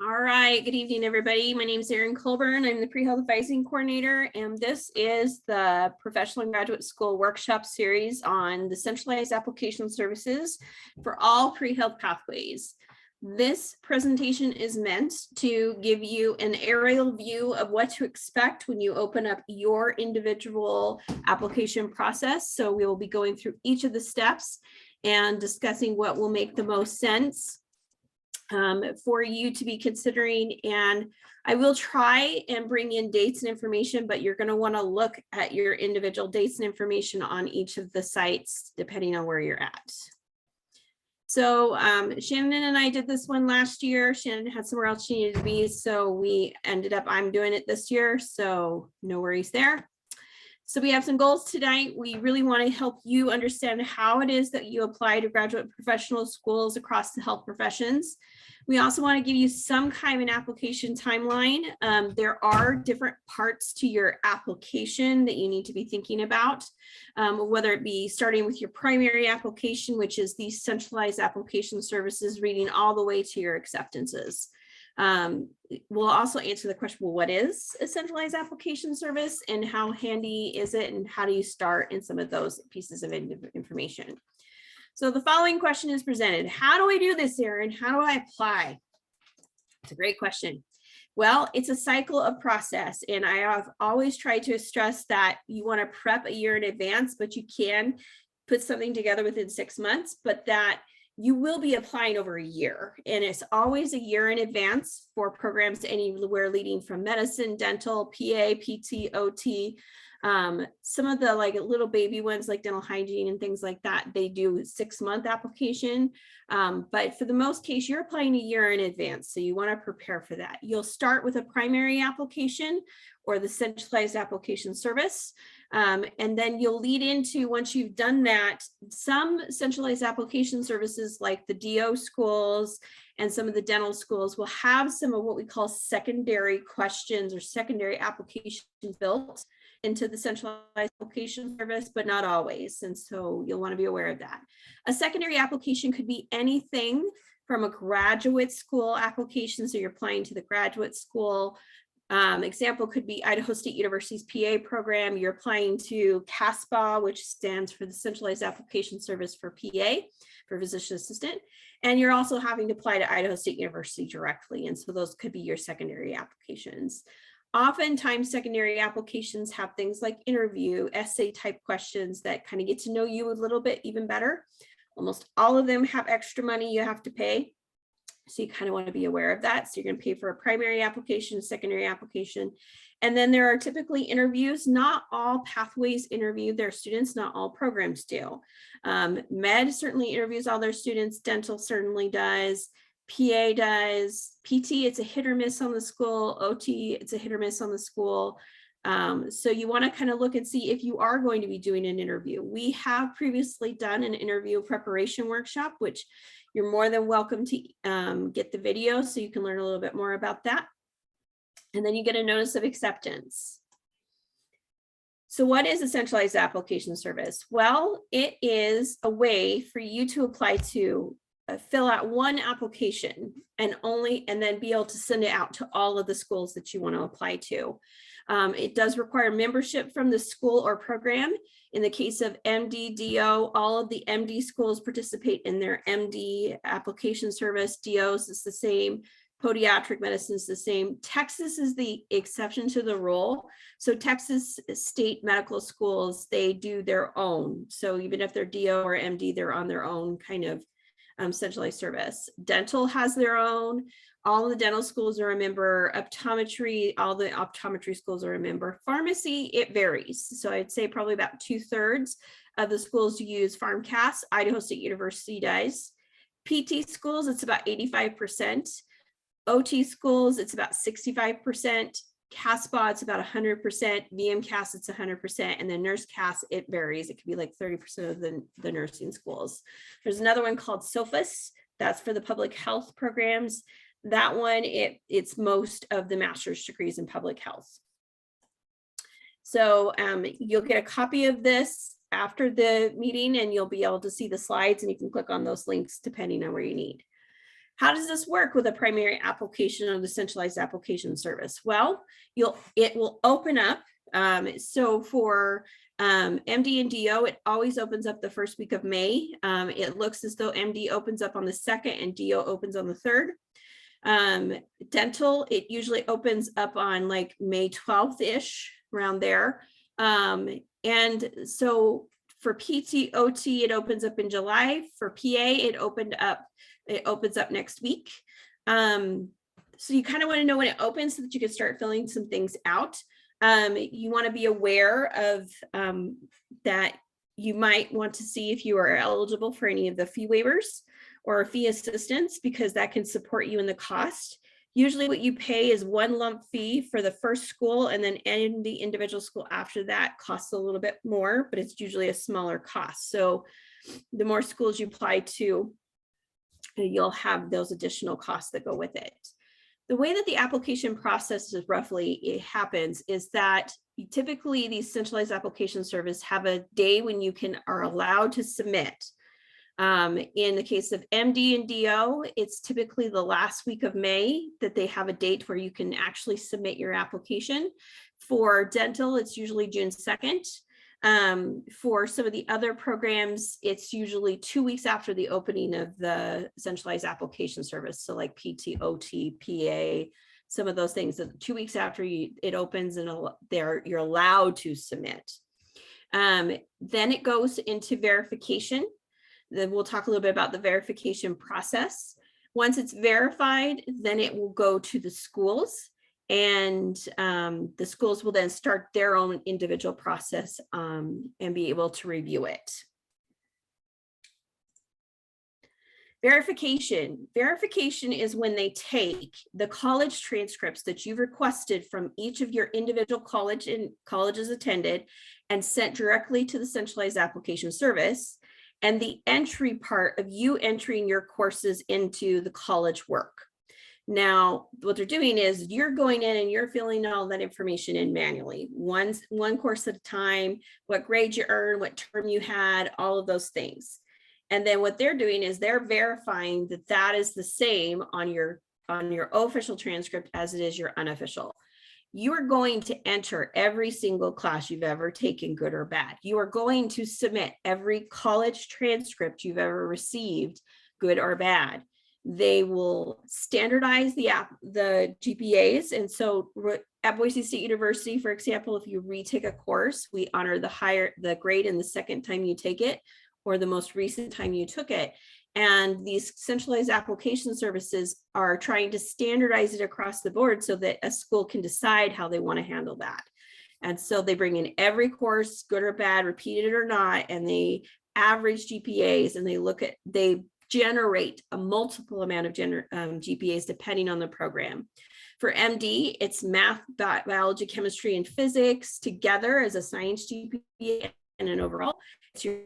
All right, good evening, everybody. My name is Erin Colburn. I'm the Pre-Health Advising Coordinator, and this is the Professional and Graduate School Workshop Series on the centralized application services for all pre-health pathways. This presentation is meant to give you an aerial view of what to expect when you open up your individual application process. So we will be going through each of the steps and discussing what will make the most sense for you to be considering. And I will try and bring in dates and information, but you're going to want to look at your individual dates and information on each of the sites, depending on where you're at. So Shannon and I did this one last year. Shannon had somewhere else she needed to be, so we ended up, I'm doing it this year, so no worries there. So we have some goals tonight. We really want to help you understand how it is that you apply to graduate professional schools across the health professions. We also want to give you some kind of an application timeline. There are different parts to your application that you need to be thinking about, whether it be starting with your primary application, which is the centralized application services, reading all the way to your acceptances. We'll also answer the question, well, what is a centralized application service and how handy is it and how do you start in some of those pieces of information? So the following question is presented. How do I do this, Erin? How do I apply? It's a great question. Well, it's a cycle of process, and I have always tried to stress that you want to prep a year in advance, but you can put something together within 6 months, but that you will be applying over a year, and it's always a year in advance for programs anywhere leading from medicine, dental, PA, PT, OT. Some of the like little baby ones like dental hygiene and things like that, they do 6-month application. But for the most case, you're applying a year in advance. So you want to prepare for that. You'll start with a primary application or the centralized application service. And then you'll lead into, once you've done that, some centralized application services like the DO schools and some of the dental schools will have some of what we call secondary questions or secondary applications built into the centralized application service, but not always. And so you'll want to be aware of that. A secondary application could be anything from a graduate school application. So you're applying to the graduate school. Example could be Idaho State University's PA program. You're applying to CASPA, which stands for the Centralized Application Service for PA, for physician assistant. And you're also having to apply to Idaho State University directly. And so those could be your secondary applications. Oftentimes, secondary applications have things like interview, essay type questions that kind of get to know you a little bit even better. Almost all of them have extra money you have to pay. So you kind of want to be aware of that. So you're going to pay for a primary application, secondary application. And then there are typically interviews. Not all pathways interview their students, not all programs do. Med certainly interviews all their students. Dental certainly does. PA does. PT, it's a hit or miss on the school. OT, it's a hit or miss on the school. So you want to kind of look and see if you are going to be doing an interview. We have previously done an interview preparation workshop, which you're more than welcome to get the video so you can learn a little bit more about that. And then you get a notice of acceptance. So what is a centralized application service? Well, it is a way for you to apply to fill out one application and then be able to send it out to all of the schools that you want to apply to. It does require membership from the school or program. In the case of MD, DO, all of the MD schools participate in their MD application service. DOs is the same. Podiatric medicine is the same. Texas is the exception to the rule. So Texas state medical schools, they do their own. So even if they're DO or MD, they're on their own kind of centralized service. Dental has their own. All the dental schools are a member. Optometry, all the optometry schools are a member. Pharmacy, it varies. So I'd say probably about 2/3 of the schools use PharmCAS. Idaho State University does. PT schools, it's about 85%. OT schools, it's about 65%. CASPA, it's about 100%. VMCAS, it's 100%. And then NurseCAS, it varies. It could be like 30% of the nursing schools. There's another one called SOFAS. That's for the public health programs. That one, it's most of the master's degrees in public health. So you'll get a copy of this after the meeting and you'll be able to see the slides and you can click on those links depending on where you need. How does this work with a primary application of the centralized application service? Well, it will open up. So for MD and DO, it always opens up the first week of May. It looks as though MD opens up on the 2nd and DO opens on the 3rd. Dental, it usually opens up on like May 12th-ish, around there. And so for PT, OT, it opens up in July. For PA, it opens up next week. So you kind of want to know when it opens so that you can start filling some things out. You want to be aware of that you might want to see if you are eligible for any of the fee waivers or fee assistance, because that can support you in the cost. Usually what you pay is one lump fee for the first school, and then in the individual school after that costs a little bit more, but it's usually a smaller cost. So the more schools you apply to, you'll have those additional costs that go with it. The way that the application process it happens is that typically these centralized application service have a day when you are allowed to submit. In the case of MD and DO, it's typically the last week of May that they have a date where you can actually submit your application. For dental, it's usually June 2nd. For some of the other programs, it's usually 2 weeks after the opening of the centralized application service. So like PT, OT, PA, some of those things, 2 weeks after it opens and you're allowed to submit. Then it goes into verification. Then we'll talk a little bit about the verification process. Once it's verified, then it will go to the schools, and the schools will then start their own individual process and be able to review it. Verification. Verification is when they take the college transcripts that you've requested from each of your individual colleges attended and sent directly to the centralized application service, and the entry part of you entering your courses into the college work. Now, what they're doing is you're going in and you're filling all that information in manually, one course at a time, what grade you earned, what term you had, all of those things. And then what they're doing is they're verifying that that is the same on your official transcript as it is your unofficial. You are going to enter every single class you've ever taken, good or bad. You are going to submit every college transcript you've ever received, good or bad. They will standardize the GPAs. And so at Boise State University, for example, if you retake a course, we honor the grade in the second time you take it or the most recent time you took it. And these centralized application services are trying to standardize it across the board so that a school can decide how they want to handle that. And so they bring in every course, good or bad, repeated or not, and they average GPAs, and they generate a multiple amount of GPAs depending on the program. For MD, it's math, biology, chemistry, and physics together as a science GPA, and an overall, it's your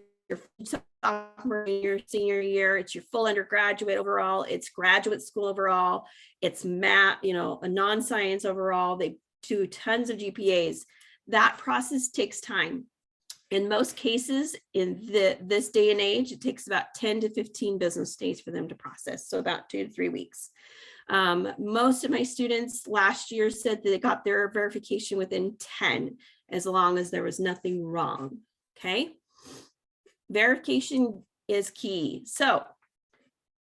sophomore year, senior year, it's your full undergraduate overall, it's graduate school overall, it's math, a non-science overall. They do tons of GPAs. That process takes time. In most cases, in this day and age, it takes about 10 to 15 business days for them to process, so about 2 to 3 weeks. Most of my students last year said that they got their verification within 10, as long as there was nothing wrong, okay? Verification is key. So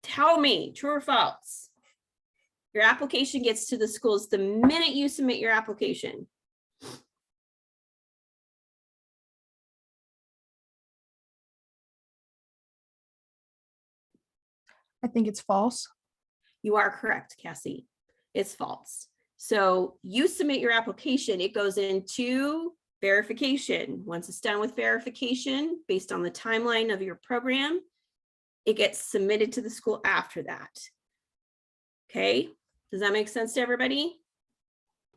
tell me, true or false, your application gets to the schools the minute you submit your application. I think it's false. You are correct, Cassie. It's false. So you submit your application, it goes into verification. Once it's done with verification, based on the timeline of your program, it gets submitted to the school after that. Okay, does that make sense to everybody?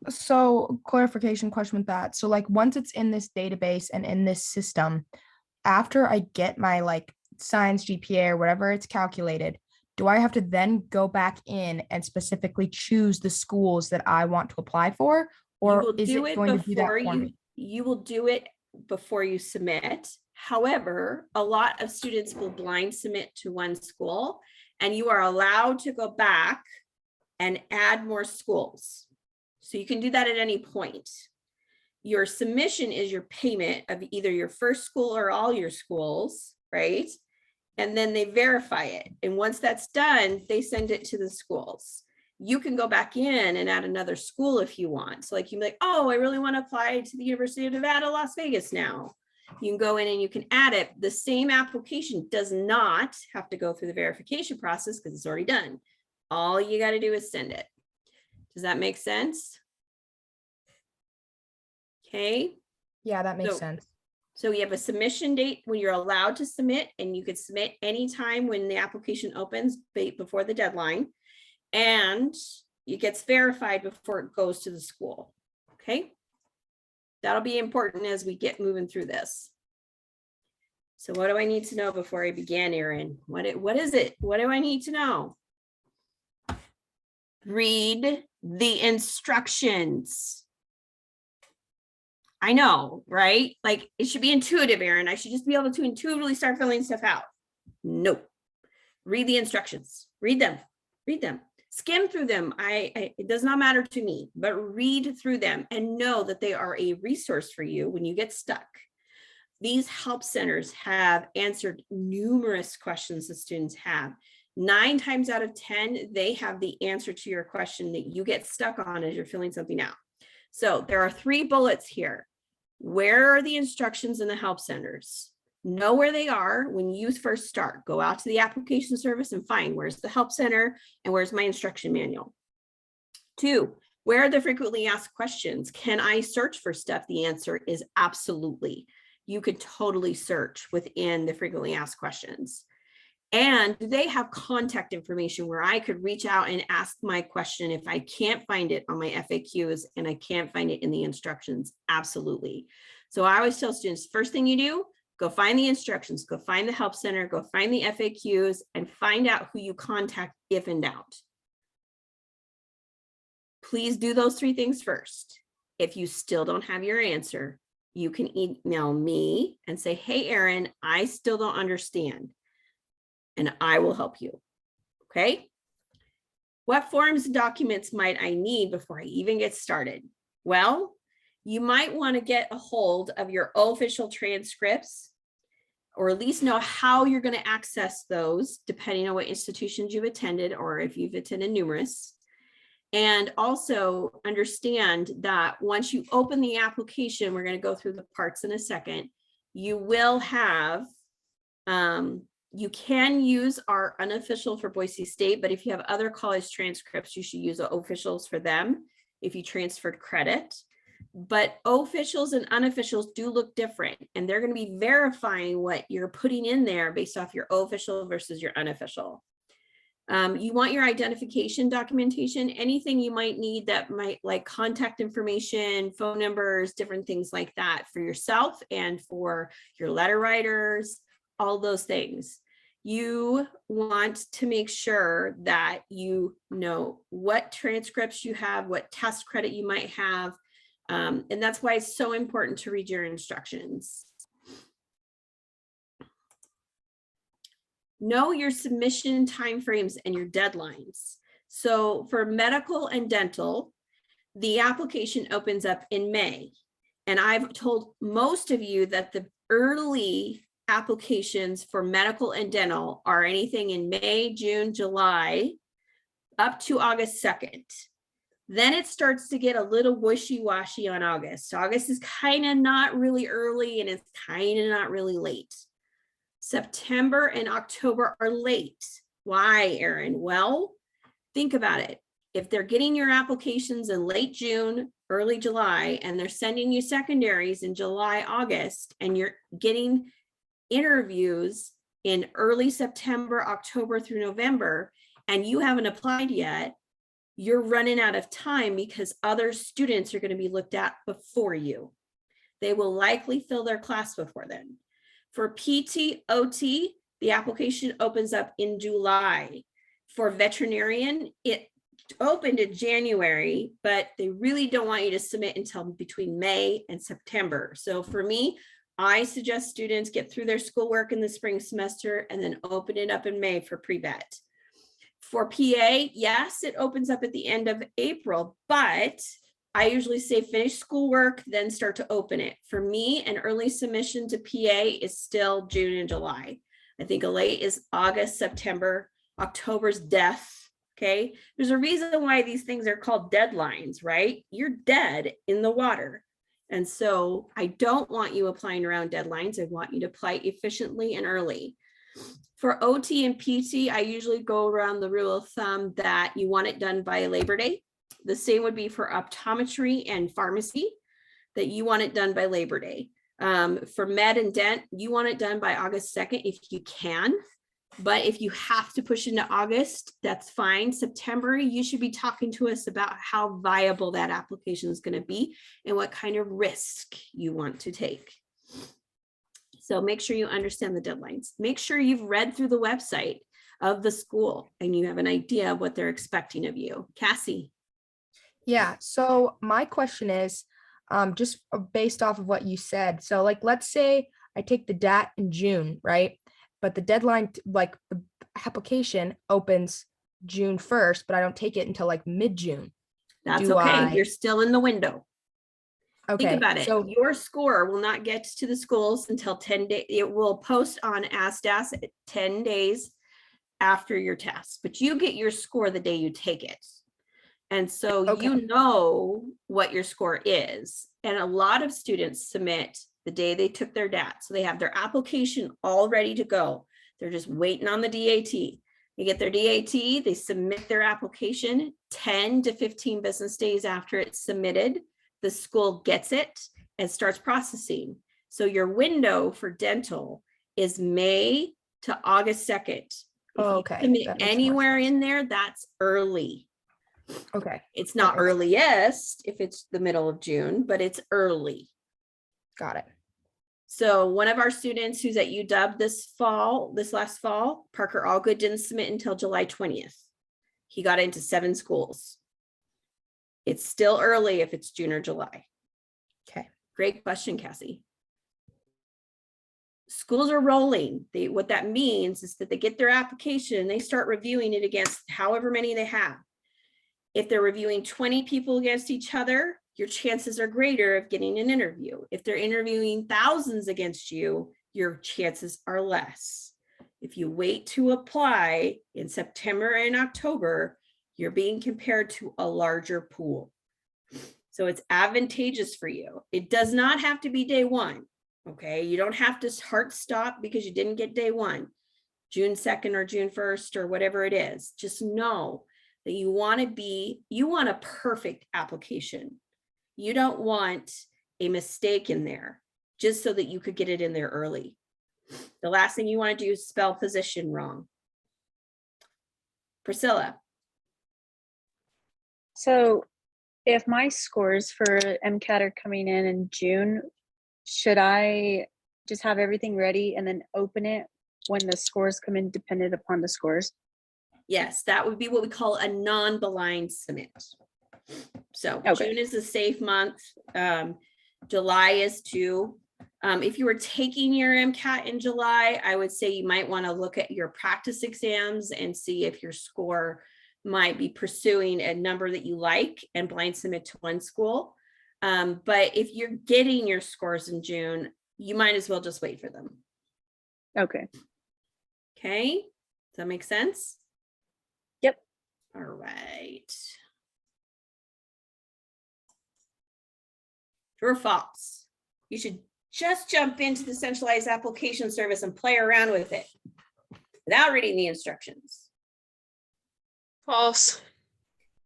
So clarification question with that. So like once it's in this database and in this system, after I get my science GPA or whatever it's calculated, do I have to then go back in and specifically choose the schools that I want to apply for? Or is it going to do that for me? You will do it before you submit. However, a lot of students will blind submit to one school, and you are allowed to go back and add more schools. So you can do that at any point. Your submission is your payment of either your first school or all your schools, right? And then they verify it. And once that's done, they send it to the schools. You can go back in and add another school if you want. So like you can be like, oh, I really want to apply to the University of Nevada, Las Vegas now. You can go in and you can add it. The same application does not have to go through the verification process because it's already done. All you got to do is send it. Does that make sense? Okay. Yeah, that makes So- sense. So you have a submission date when you're allowed to submit, and you could submit anytime when the application opens before the deadline. And it gets verified before it goes to the school. Okay. That'll be important as we get moving through this. So what do I need to know before I begin, Erin? What is it? What do I need to know? Read the instructions. I know, right? Like it should be intuitive, Erin. I should just be able to intuitively start filling stuff out. Nope. Read the instructions. Read them. Read them. Skim through them. It does not matter to me, but read through them and know that they are a resource for you when you get stuck. These help centers have answered numerous questions that students have. 9 times out of 10, they have the answer to your question that you get stuck on as you're filling something out. So there are 3 bullets here. Where are the instructions in the help centers? Know where they are when you first start. Go out to the application service and find where's the help center and where's my instruction manual. 2, where are the frequently asked questions? Can I search for stuff? The answer is absolutely. You could totally search within the frequently asked questions. And do they have contact information where I could reach out and ask my question if I can't find it on my FAQs and I can't find it in the instructions? Absolutely. So I always tell students, first thing you do, go find the instructions, go find the help center, go find the FAQs, and find out who you contact if in doubt. Please do those 3 things first. If you still don't have your answer, you can email me and say, hey, Erin, I still don't understand. And I will help you. Okay. What forms and documents might I need before I even get started? Well, you might want to get a hold of your official transcripts, or at least know how you're going to access those, depending on what institutions you've attended or if you've attended numerous. And also understand that once you open the application, we're going to go through the parts in a second, you will have you can use our unofficial for Boise State, but if you have other college transcripts, you should use the officials for them if you transferred credit. But officials and unofficials do look different, and they're going to be verifying what you're putting in there based off your official versus your unofficial. You want your identification documentation, anything you might need that might like contact information, phone numbers, different things like that for yourself and for your letter writers, all those things. You want to make sure that you know what transcripts you have, what test credit you might have. And that's why it's so important to read your instructions. Know your submission timeframes and your deadlines. So for medical and dental, the application opens up in May. And I've told most of you that the early applications for medical and dental are anything in May, June, July, up to August 2nd. Then it starts to get a little wishy-washy on August. August is kind of not really early and it's kind of not really late. September and October are late. Why, Erin? Well, think about it. If they're getting your applications in late June, early July, and they're sending you secondaries in July, August, and you're getting interviews in early September, October through November, and you haven't applied yet, you're running out of time because other students are going to be looked at before you. They will likely fill their class before then. For PT, OT, the application opens up in July. For veterinarian, it opened in January, but they really don't want you to submit until between May and September. So for me, I suggest students get through their schoolwork in the spring semester and then open it up in May for pre-vet. For PA, yes, it opens up at the end of April, but I usually say finish schoolwork, then start to open it. For me, an early submission to PA is still June and July. I think a late is August, September, October's death. Okay, there's a reason why these things are called deadlines, right? You're dead in the water. And so I don't want you applying around deadlines. I want you to apply efficiently and early. For OT and PT, I usually go around the rule of thumb that you want it done by Labor Day. The same would be for optometry and pharmacy, that you want it done by Labor Day. For med and dent, you want it done by August 2nd if you can. But if you have to push into August, that's fine. September, you should be talking to us about how viable that application is going to be and what kind of risk you want to take. So make sure you understand the deadlines. Make sure you've read through the website of the school and you have an idea of what they're expecting of you. Cassie. Yeah, so my question is just based off of what you said. So like, let's say I take the DAT in June, right? But the deadline, like the application opens June 1st, but I don't take it until like mid-June. That's Do okay. I- You're still in the window. Okay, Think about it. so Your score will not get to the schools until 10 days. It will post on ASDAS 10 days after your test, but you get your score the day you take it. And so Okay. you know what your score is. And a lot of students submit the day they took their DAT. So they have their application all ready to go. They're just waiting on the DAT. They get their DAT, they submit their application 10 to 15 business days after it's submitted. The school gets it and starts processing. So your window for dental is May to August 2nd. If Oh, you okay. submit That makes more anywhere sense. in there, that's early. Okay, It's not makes sense. earliest if it's the middle of June, but it's early. got it. So one of our students who's at UW this last fall, Parker Allgood, didn't submit until July 20th. He got into 7 schools. It's still early if it's June or July. Okay. Great question, Cassie. Schools are rolling. What that means is that they get their application and they start reviewing it against however many they have. If they're reviewing 20 people against each other, your chances are greater of getting an interview. If they're interviewing thousands against you, your chances are less. If you wait to apply in September and October, you're being compared to a larger pool. So it's advantageous for you. It does not have to be day one. Okay, you don't have to hard stop because you didn't get day one, June 2nd or June 1st or whatever it is. Just know that you want a perfect application. You don't want a mistake in there just so that you could get it in there early. The last thing you want to do is spell position wrong. Priscilla. So if my scores for MCAT are coming in June, should I just have everything ready and then open it when the scores come in dependent upon the scores? Yes, that would be what we call a non-blind submit. So Okay. June is a safe month. July is too. If you were taking your MCAT in July, I would say you might want to look at your practice exams and see if your score might be pursuing a number that you like and blind submit to one school. But if you're getting your scores in June, you might as well just wait for them. Okay. Okay, does that make sense? Yep. All right. True or false? You should just jump into the centralized application service and play around with it without reading the instructions. False.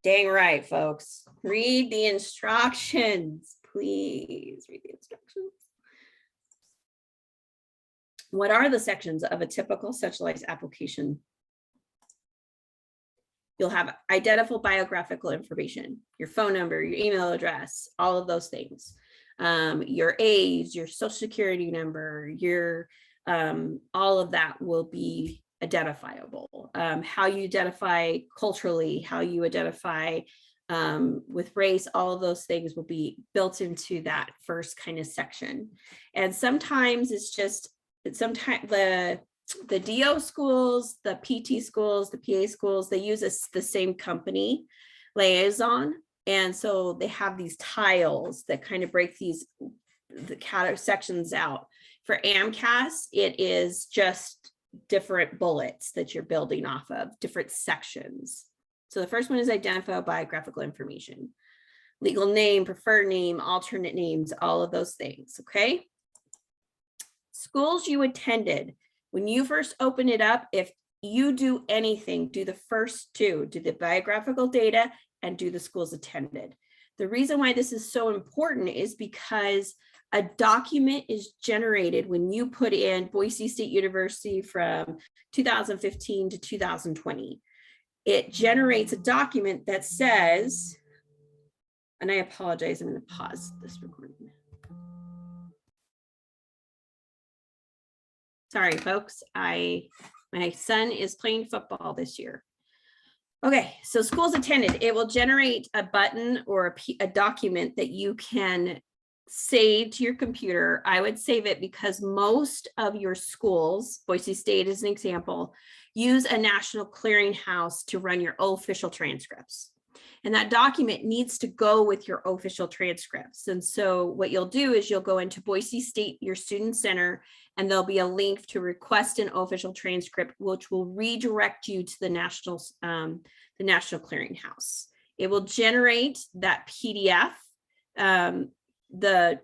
Dang right, folks. Read the instructions. Please read the instructions. What are the sections of a typical centralized application? You'll have identifiable biographical information, your phone number, your email address, all of those things. Your age, your social security number, your all of that will be identifiable. How you identify culturally, how you identify with race, all of those things will be built into that first kind of section. And sometimes it's just, sometimes the the DO schools, the PT schools, the PA schools, they use the same company, Liaison. And so they have these tiles that kind of break the sections out. For AMCAS, it is just different bullets that you're building off of, different sections. So the first one is identify biographical information, legal name, preferred name, alternate names, all of those things, okay? Schools you attended. When you first open it up, if you do anything, do the first two, do the biographical data and do the schools attended. The reason why this is so important is because a document is generated when you put in Boise State University from 2015 to 2020. It generates a document that says, and I apologize, I'm going to pause this recording. Sorry, folks. My son is playing football this year. Okay, so schools attended. It will generate a button or a document that you can save to your computer. I would save it because most of your schools, Boise State as an example, use a national clearinghouse to run your official transcripts. And that document needs to go with your official transcripts. And so what you'll do is you'll go into Boise State, your student center, and there'll be a link to request an official transcript, which will redirect you to the national clearinghouse. It will generate that PDF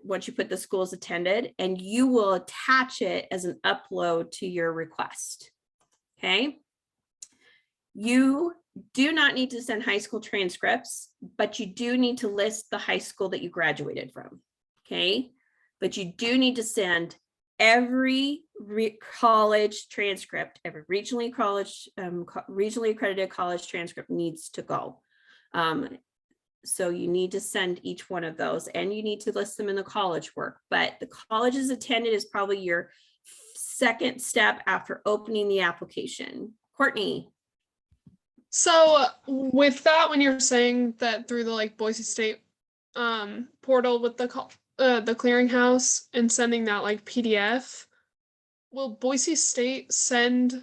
once you put the schools attended, and you will attach it as an upload to your request. Okay. You do not need to send high school transcripts, but you do need to list the high school that you graduated from. Okay. But you do need to send every college transcript, every regionally accredited college transcript needs to go. So you need to send each one of those, and you need to list them in the college work, but the colleges attended is probably your second step after opening the application. Courtney. So with that, when you're saying that through the Boise State portal with the clearinghouse and sending that PDF, will Boise State send,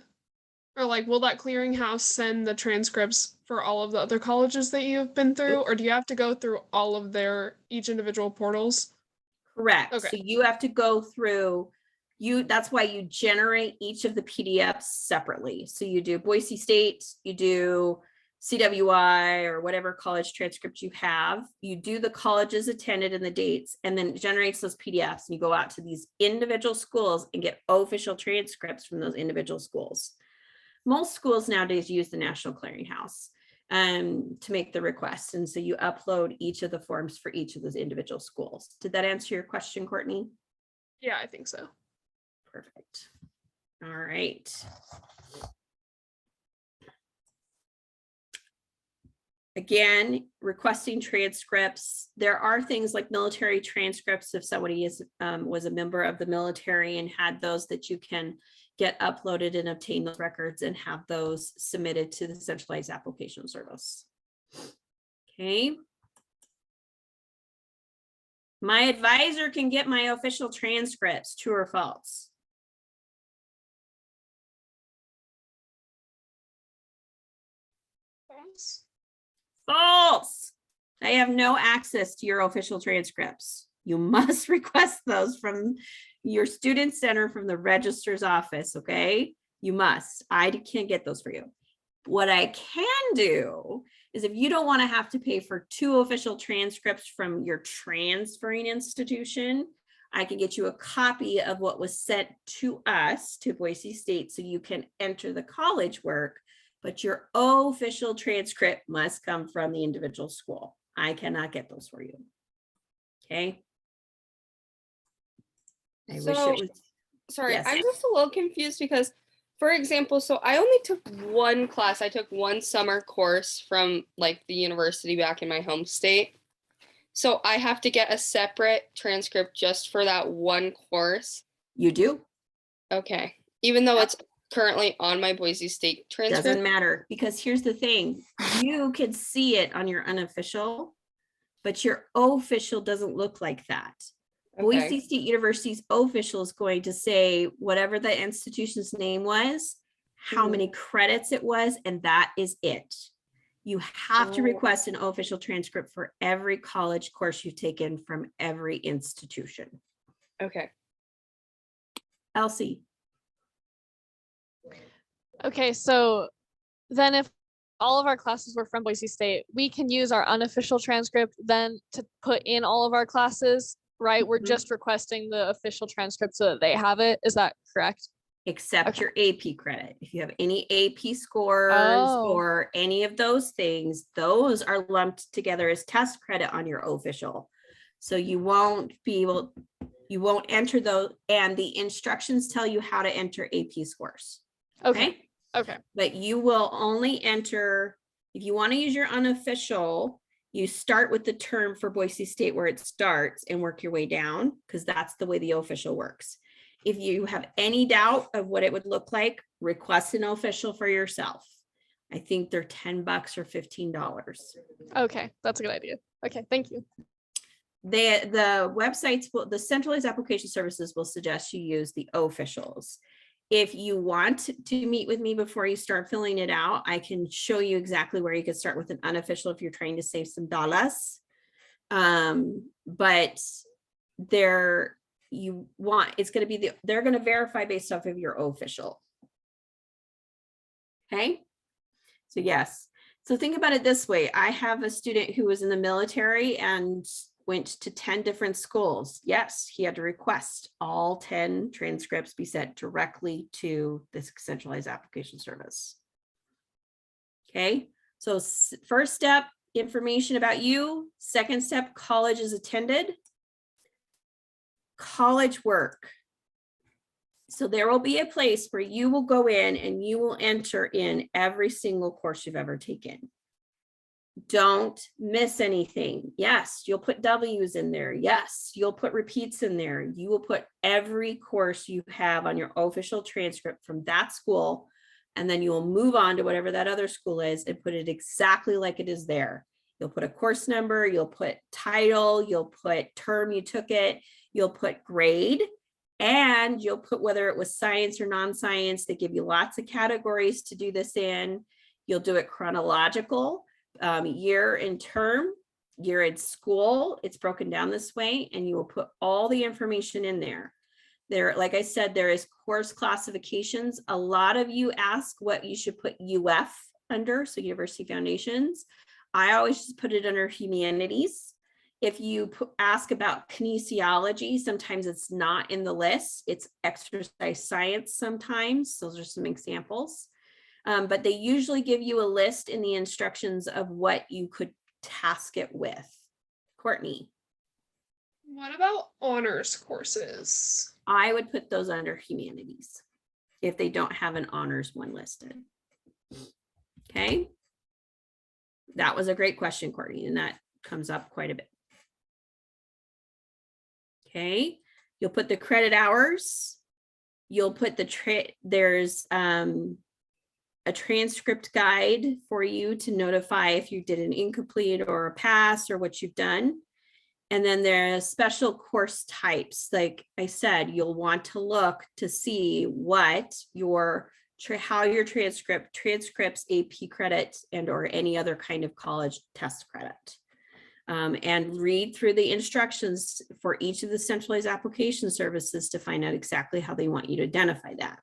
or will that clearinghouse send the transcripts for all of the other colleges that you've been through, or do you have to go through all of each individual portals? Correct. Okay. So you have to go through that's why you generate each of the PDFs separately. So you do Boise State, you do CWI or whatever college transcript you have, you do the colleges attended and the dates, and then it generates those PDFs, and you go out to these individual schools and get official transcripts from those individual schools. Most schools nowadays use the National Clearinghouse to make the request. And so you upload each of the forms for each of those individual schools. Did that answer your question, Courtney? Yeah, I think so. Perfect. All right. Again, requesting transcripts. There are things like military transcripts. If somebody was a member of the military and had those, that you can get uploaded and obtain those records and have those submitted to the centralized application service. Okay. My advisor can get my official transcripts, true or false? False. False. I have no access to your official transcripts. You must request those from your student center, from the registrar's office, okay? You must. I can't get those for you. What I can do is, if you don't want to have to pay for 2 official transcripts from your transferring institution, I can get you a copy of what was sent to us, to Boise State, so you can enter the college work, but your official transcript must come from the individual school. I cannot get those for you. Okay. I wish it was. Sorry, Yes. I'm just a little confused because, for example, so I only took one class. I took one summer course from the university back in my home state. So I have to get a separate transcript just for that one course. You do? Okay. Even though it's currently on my Boise State transcript. Doesn't matter, because here's the thing. You can see it on your unofficial, but your official doesn't look like that. Boise Okay. State University's official is going to say whatever the institution's name was, how Mhm. many credits it was, and that is it. You have to Oh. request an official transcript for every college course you've taken from every institution. Okay. Elsie, Okay, so then if all of our classes were from Boise State, we can use our unofficial transcript then to put in all of our classes, right? We're Mhm. just requesting the official transcript so that they have it. Is that correct? except Okay. your AP credit. If you have any AP scores Oh. or any of those things, those are lumped together as test credit on your official. So you won't enter those, and the instructions tell you how to enter AP scores. Okay. Okay. But you will only enter, if you want to use your unofficial, you start with the term for Boise State where it starts and work your way down, because that's the way the official works. If you have any doubt of what it would look like, request an official for yourself. I think they're $10 or $15. Okay. That's a good idea. Okay. Thank you. The websites the centralized application services will suggest you use the officials. If you want to meet with me before you start filling it out, I can show you exactly where you could start with an unofficial if you're trying to save some dollars. But it's going to be they're going to verify based off of your official. Okay. So yes. So think about it this way. I have a student who was in the military and went to 10 different schools. Yes, he had to request all 10 transcripts be sent directly to this centralized application service. Okay. So first step, information about you. Second step, college is attended. College work. So there will be a place where you will go in and you will enter in every single course you've ever taken. Don't miss anything. Yes, you'll put W's in there. Yes, you'll put repeats in there. You will put every course you have on your official transcript from that school, and then you will move on to whatever that other school is and put it exactly like it is there. You'll put a course number, you'll put title, you'll put term you took it, you'll put grade, and you'll put whether it was science or non-science. They give you lots of categories to do this in. You'll do it chronological, year and term, year in school. It's broken down this way, and you will put all the information in there. There, like I said, there is course classifications. A lot of you ask what you should put UF under, so University Foundations. I always just put it under humanities. If you ask about kinesiology, sometimes it's not in the list. It's exercise science sometimes. Those are some examples. But they usually give you a list in the instructions of what you could task it with. Courtney. What about honors courses? I would put those under humanities if they don't have an honors one listed. Okay. That was a great question, Courtney, and that comes up quite a bit. Okay, you'll put the credit hours. You'll put there's a transcript guide for you to notify if you did an incomplete or a pass or what you've done. And then there's special course types. Like I said, you'll want to look to see what how your transcripts AP credit and or any other kind of college test credit. And read through the instructions for each of the centralized application services to find out exactly how they want you to identify that.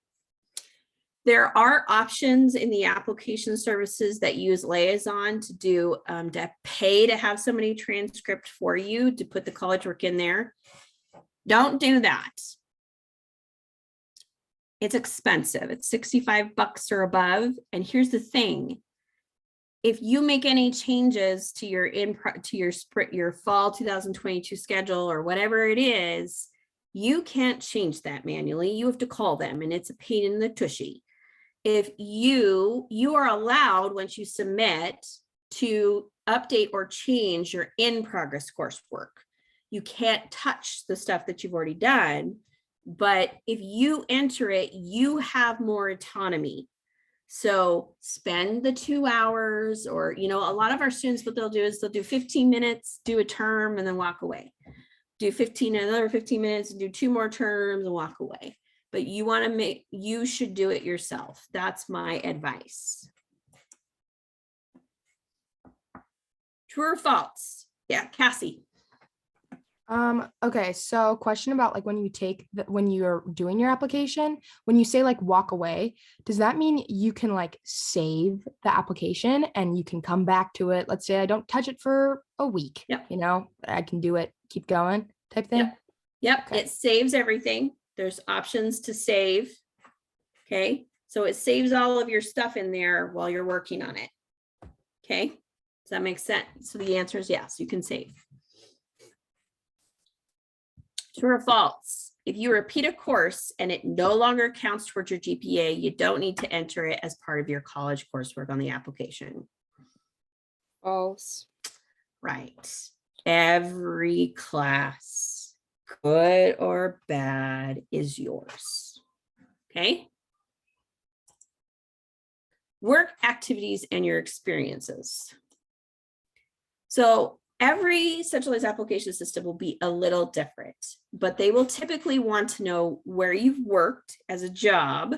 There are options in the application services that use Liaison to do to pay to have somebody transcript for you to put the college work in there. Don't do that. It's expensive. It's $65 or above. And here's the thing. If you make any changes to your fall 2022 schedule or whatever it is, you can't change that manually. You have to call them, and it's a pain in the tushy. If you are allowed, once you submit, to update or change your in-progress coursework. You can't touch the stuff that you've already done, but if you enter it, you have more autonomy. So spend the 2 hours, or, a lot of our students, what they'll do is they'll do 15 minutes, do a term, and then walk away. do another 15 minutes, do 2 more terms and walk away. But you should do it yourself. That's my advice. True or false? Yeah, Cassie. Okay, so question about like when you're doing your application, when you say like walk away, does that mean you can like save the application and you can come back to it? Let's say I don't touch it for a week. Yep. I can do it, keep going type thing. Yep, Okay. it saves everything. There's options to save. Okay, so it saves all of your stuff in there while you're working on it. Okay, does that make sense? So the answer is yes, you can save. True or false? If you repeat a course and it no longer counts towards your GPA, you don't need to enter it as part of your college coursework on the application. False. Right. Every class, good or bad, is yours. Okay. Work activities and your experiences. So every centralized application system will be a little different, but they will typically want to know where you've worked as a job,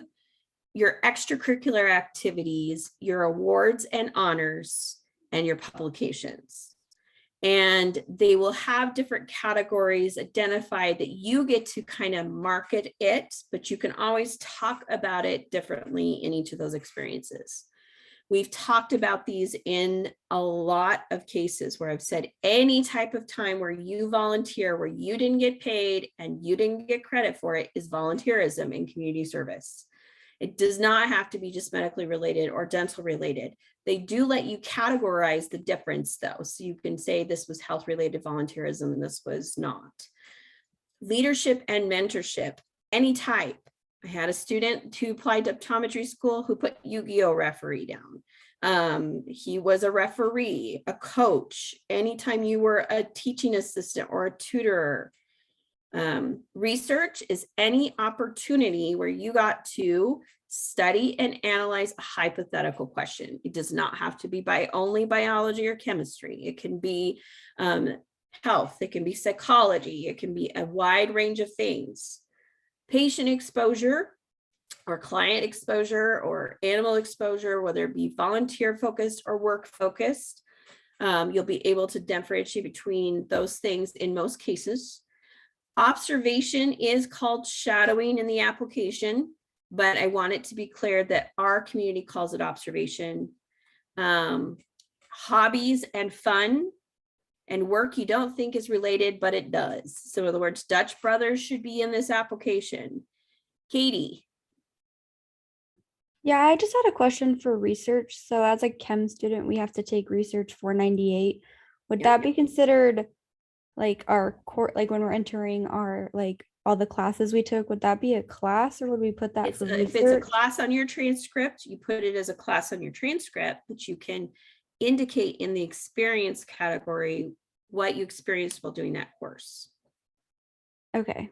your extracurricular activities, your awards and honors, and your publications. And they will have different categories identified that you get to kind of market it, but you can always talk about it differently in each of those experiences. We've talked about these in a lot of cases where I've said any type of time where you volunteer, where you didn't get paid and you didn't get credit for it, is volunteerism in community service. It does not have to be just medically related or dental related. They do let you categorize the difference though. So you can say this was health related volunteerism and this was not. Leadership and mentorship, any type. I had a student who applied to optometry school who put Yu-Gi-Oh referee down. He was a referee, a coach, anytime you were a teaching assistant or a tutor. Research is any opportunity where you got to study and analyze a hypothetical question. It does not have to be only biology or chemistry. It can be health, it can be psychology, it can be a wide range of things. Patient exposure or client exposure or animal exposure, whether it be volunteer focused or work focused, you'll be able to differentiate between those things in most cases. Observation is called shadowing in the application, but I want it to be clear that our community calls it observation. Hobbies and fun and work you don't think is related, but it does. So in other words, Dutch Brothers should be in this application. Katie. Yeah, I just had a question for research. So as a chem student, we have to take research 498. Would Yep. that be considered like our core, like when we're entering our, like all the classes we took, would that be a class or would we put that for If it's a research? class on your transcript, you put it as a class on your transcript, but you can indicate in the experience category what you experienced while doing that course. Okay.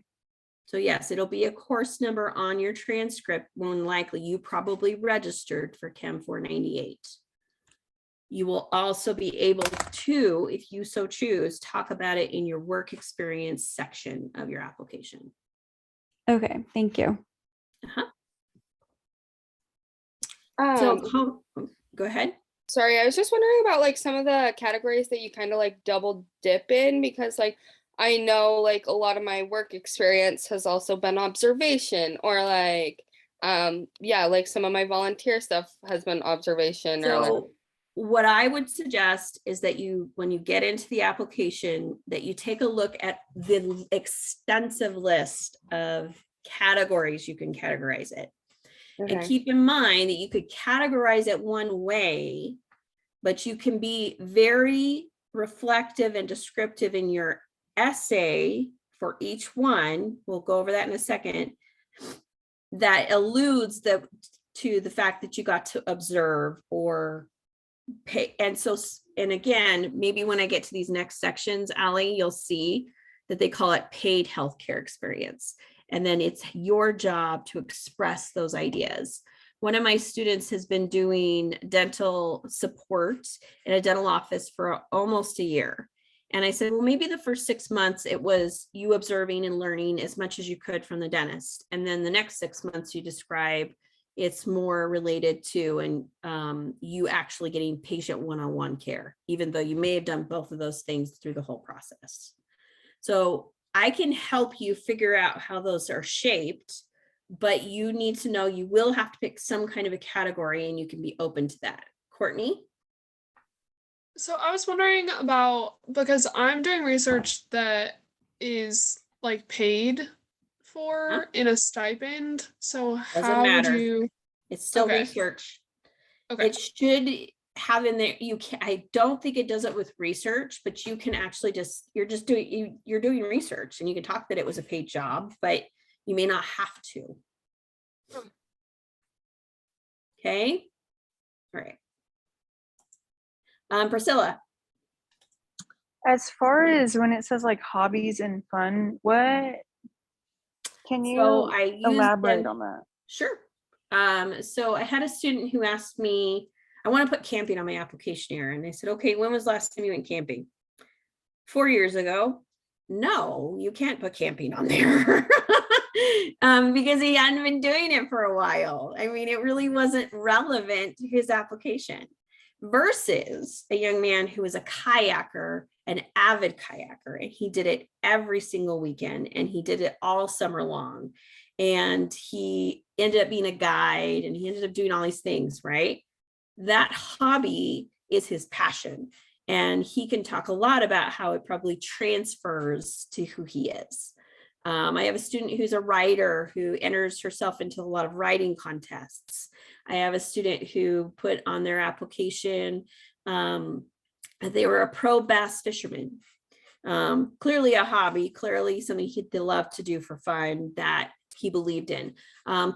So yes, it'll be a course number on your transcript. More than likely, you probably registered for Chem 498. You will also be able to, if you so choose, talk about it in your work experience section of your application. Okay, thank you. So go ahead. Sorry, I was just wondering about like some of the categories that you kind of like double dip in, because like I know like a lot of my work experience has also been observation, or like yeah, like some of my volunteer stuff has been observation. Or like, So what I would suggest is that when you get into the application, that you take a look at the extensive list of categories you can categorize it. And okay. keep in mind that you could categorize it one way, but you can be very reflective and descriptive in your essay for each one. We'll go over that in a second. That alludes to the fact that you got to observe or pay. And again, maybe when I get to these next sections, Allie, you'll see that they call it paid healthcare experience. And then it's your job to express those ideas. One of my students has been doing dental support in a dental office for almost a year. And I said, well, maybe the first 6 months it was you observing and learning as much as you could from the dentist. And then the next 6 months you describe it's more related to and you actually getting patient one-on-one care, even though you may have done both of those things through the whole process. So I can help you figure out how those are shaped, but you need to know you will have to pick some kind of a category and you can be open to that. Courtney? So I was wondering about, because I'm doing research that is like paid for in a stipend. So Doesn't how would matter. you? It's still Okay. research. Okay. It should have in there, you can, I don't think it does it with research, but you can actually just, you're doing research and you can talk that it was a paid job, but you may not have to. Okay. All right. Priscilla. As far as when it says like hobbies and fun, what can you So I used elaborate them- on that? Sure. So I had a student who asked me, I want to put camping on my application here. And I said, okay, when was the last time you went camping? 4 years ago. No, you can't put camping on there. Because he hadn't been doing it for a while. I mean, it really wasn't relevant to his application. Versus a young man who was a kayaker, an avid kayaker, and he did it every single weekend and he did it all summer long. And he ended up being a guide and he ended up doing all these things, right? That hobby is his passion. And he can talk a lot about how it probably transfers to who he is. I have a student who's a writer who enters herself into a lot of writing contests. I have a student who put on their application, they were a pro bass fisherman. Clearly a hobby, clearly something he'd love to do for fun that he believed in.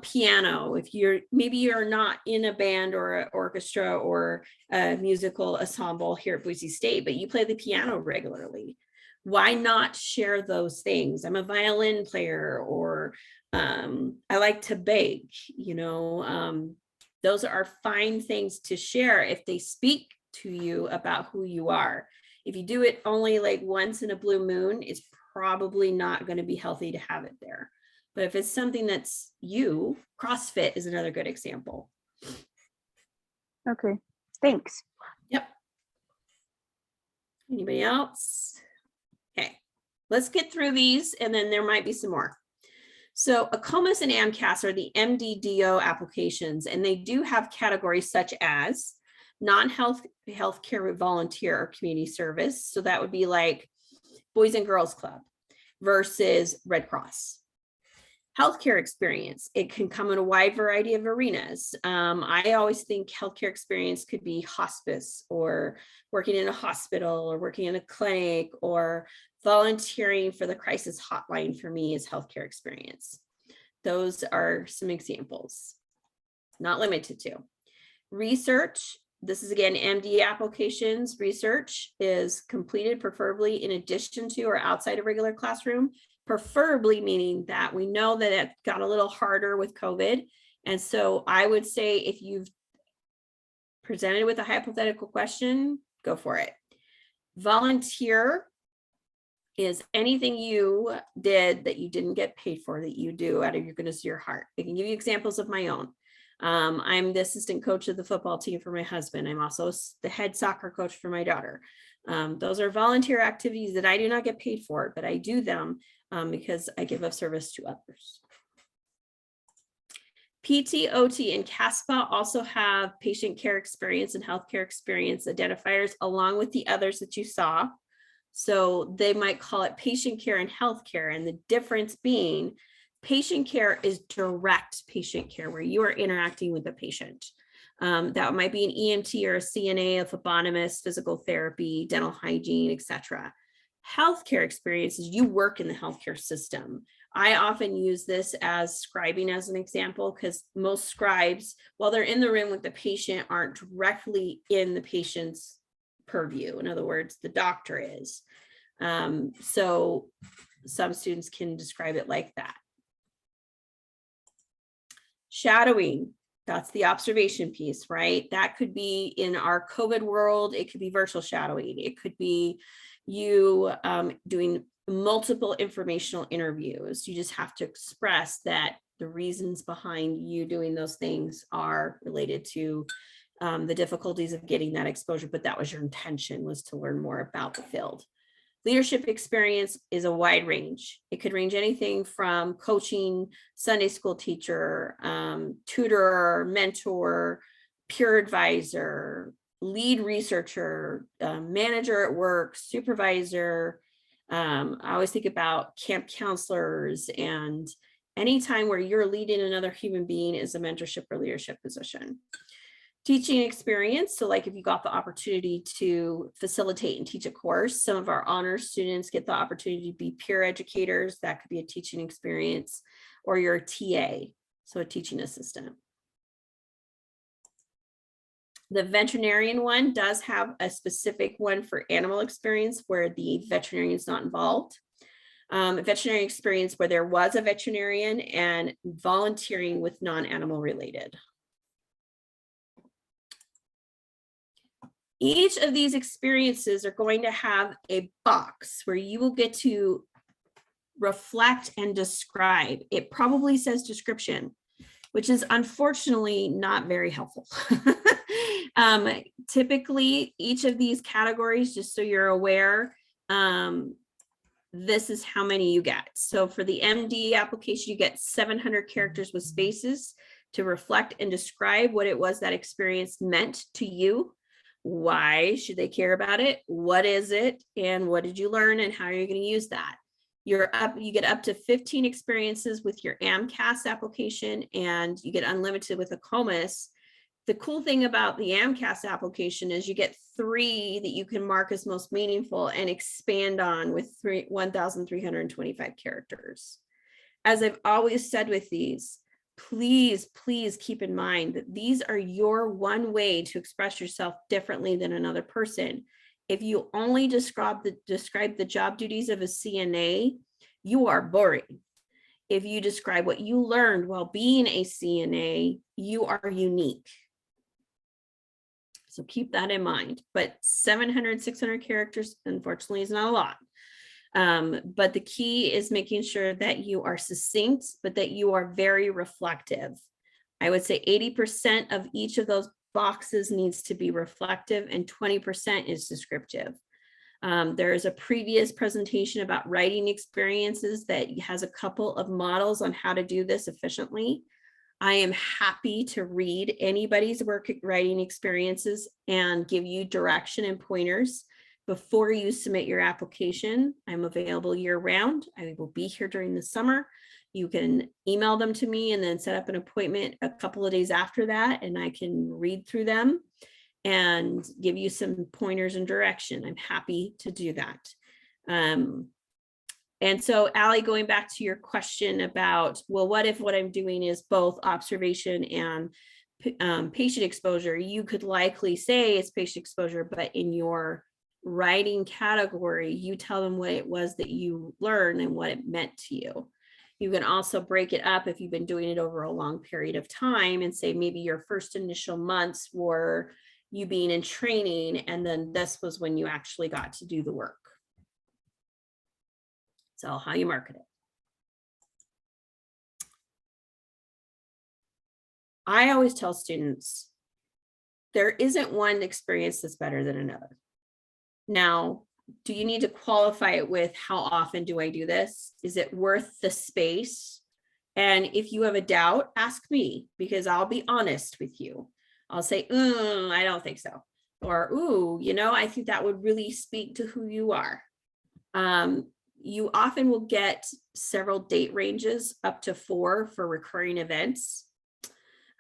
Piano, if maybe you're not in a band or an orchestra or a musical ensemble here at Boise State, but you play the piano regularly. Why not share those things? I'm a violin player, or I like to bake, those are fine things to share if they speak to you about who you are. If you do it only like once in a blue moon, it's probably not going to be healthy to have it there. But if it's something that's you, CrossFit is another good example. Okay, thanks. Yep. Anybody else? Okay, let's get through these and then there might be some more. So AACOMAS and AMCAS are the MDDO applications, and they do have categories such as non-healthcare volunteer or community service. So that would be like Boys and Girls Club versus Red Cross. Healthcare experience, it can come in a wide variety of arenas. I always think healthcare experience could be hospice or working in a hospital or working in a clinic, or volunteering for the crisis hotline for me is healthcare experience. Those are some examples, not limited to. Research, this is again MD applications. Research is completed preferably in addition to or outside a regular classroom, preferably meaning that we know that it got a little harder with COVID. And so I would say if you've presented with a hypothetical question, go for it. Volunteer is anything you did that you didn't get paid for, that you do out of your goodness of your heart. I can give you examples of my own. I'm the assistant coach of the football team for my husband. I'm also the head soccer coach for my daughter. Those are volunteer activities that I do not get paid for, but I do them because I give a service to others. PT, OT, and CASPA also have patient care experience and healthcare experience identifiers along with the others that you saw. So they might call it patient care and healthcare, and the difference being patient care is direct patient care where you are interacting with the patient. That might be an EMT or a CNA, a phlebotomist, physical therapy, dental hygiene, etc. Healthcare experience is you work in the healthcare system. I often use this as scribing as an example, because most scribes, while they're in the room with the patient, aren't directly in the patient's purview. In other words, the doctor is. So some students can describe it like that. Shadowing, that's the observation piece, right? That could be in our COVID world. It could be virtual shadowing. It could be you doing multiple informational interviews. You just have to express that the reasons behind you doing those things are related to the difficulties of getting that exposure, but that was your intention, was to learn more about the field. Leadership experience is a wide range. It could range anything from coaching, Sunday school teacher, tutor, mentor, peer advisor, lead researcher, manager at work, supervisor. I always think about camp counselors, and anytime where you're leading another human being is a mentorship or leadership position. Teaching experience, so like if you got the opportunity to facilitate and teach a course, some of our honors students get the opportunity to be peer educators. That could be a teaching experience, or you're a TA, so a teaching assistant. The veterinarian one does have a specific one for animal experience where the veterinarian is not involved. Veterinary experience where there was a veterinarian, and volunteering with non-animal related. Each of these experiences are going to have a box where you will get to reflect and describe. It probably says description, which is unfortunately not very helpful. Typically, each of these categories, just so you're aware, this is how many you get. So for the MD application, you get 700 characters with spaces to reflect and describe what it was that experience meant to you. Why should they care about it? What is it? And what did you learn? And how are you going to use that? You get up to 15 experiences with your AMCAS application, and you get unlimited with AACOMAS. The cool thing about the AMCAS application is you get 3 that you can mark as most meaningful and expand on with 1,325 characters. As I've always said with these, please keep in mind that these are your one way to express yourself differently than another person. If you only describe the job duties of a CNA, you are boring. If you describe what you learned while being a CNA, you are unique. So keep that in mind. But 700, 600 characters, unfortunately, is not a lot. But the key is making sure that you are succinct, but that you are very reflective. I would say 80% of each of those boxes needs to be reflective, and 20% is descriptive. There is a previous presentation about writing experiences that has a couple of models on how to do this efficiently. I am happy to read anybody's work writing experiences and give you direction and pointers before you submit your application. I'm available year round. I will be here during the summer. You can email them to me and then set up an appointment a couple of days after that, and I can read through them and give you some pointers and direction. I'm happy to do that. And so, Allie, going back to your question about, well, what if what I'm doing is both observation and patient exposure? You could likely say it's patient exposure, but in your writing category, you tell them what it was that you learned and what it meant to you. You can also break it up if you've been doing it over a long period of time and say maybe your first initial months were you being in training, and then this was when you actually got to do the work. So how you market it. I always tell students, there isn't one experience that's better than another. Now, do you need to qualify it with how often do I do this? Is it worth the space? And if you have a doubt, ask me, because I'll be honest with you. I'll say, I don't think so. Or, ooh, you know, I think that would really speak to who you are. You often will get several date ranges, up to 4 for recurring events.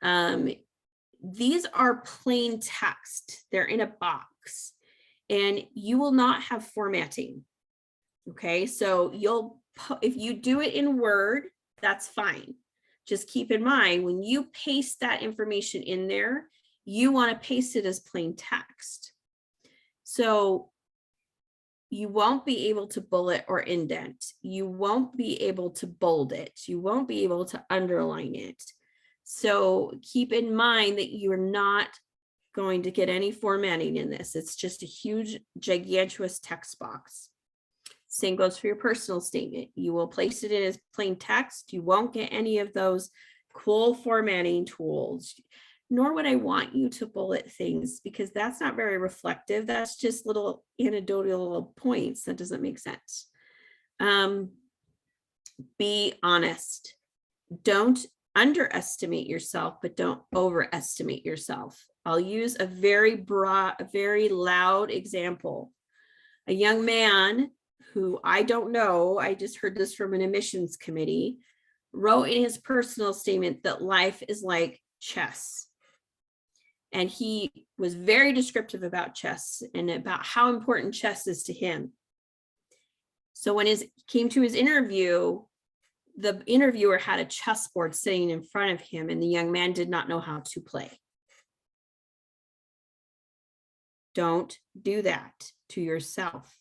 These are plain text. They're in a box, and you will not have formatting. Okay, so if you do it in Word, that's fine. Just keep in mind, when you paste that information in there, you want to paste it as plain text. So you won't be able to bullet or indent. You won't be able to bold it. You won't be able to underline it. So keep in mind that you're not going to get any formatting in this. It's just a huge, gigantuous text box. Same goes for your personal statement. You will place it in as plain text. You won't get any of those cool formatting tools, nor would I want you to bullet things because that's not very reflective. That's just little anecdotal points. That doesn't make sense. Be honest. Don't underestimate yourself, but don't overestimate yourself. I'll use a very broad, a very loud example. A young man who I don't know, I just heard this from an admissions committee, wrote in his personal statement that life is like chess. And he was very descriptive about chess and about how important chess is to him. So when he came to his interview, the interviewer had a chessboard sitting in front of him and the young man did not know how to play. Don't do that to yourself.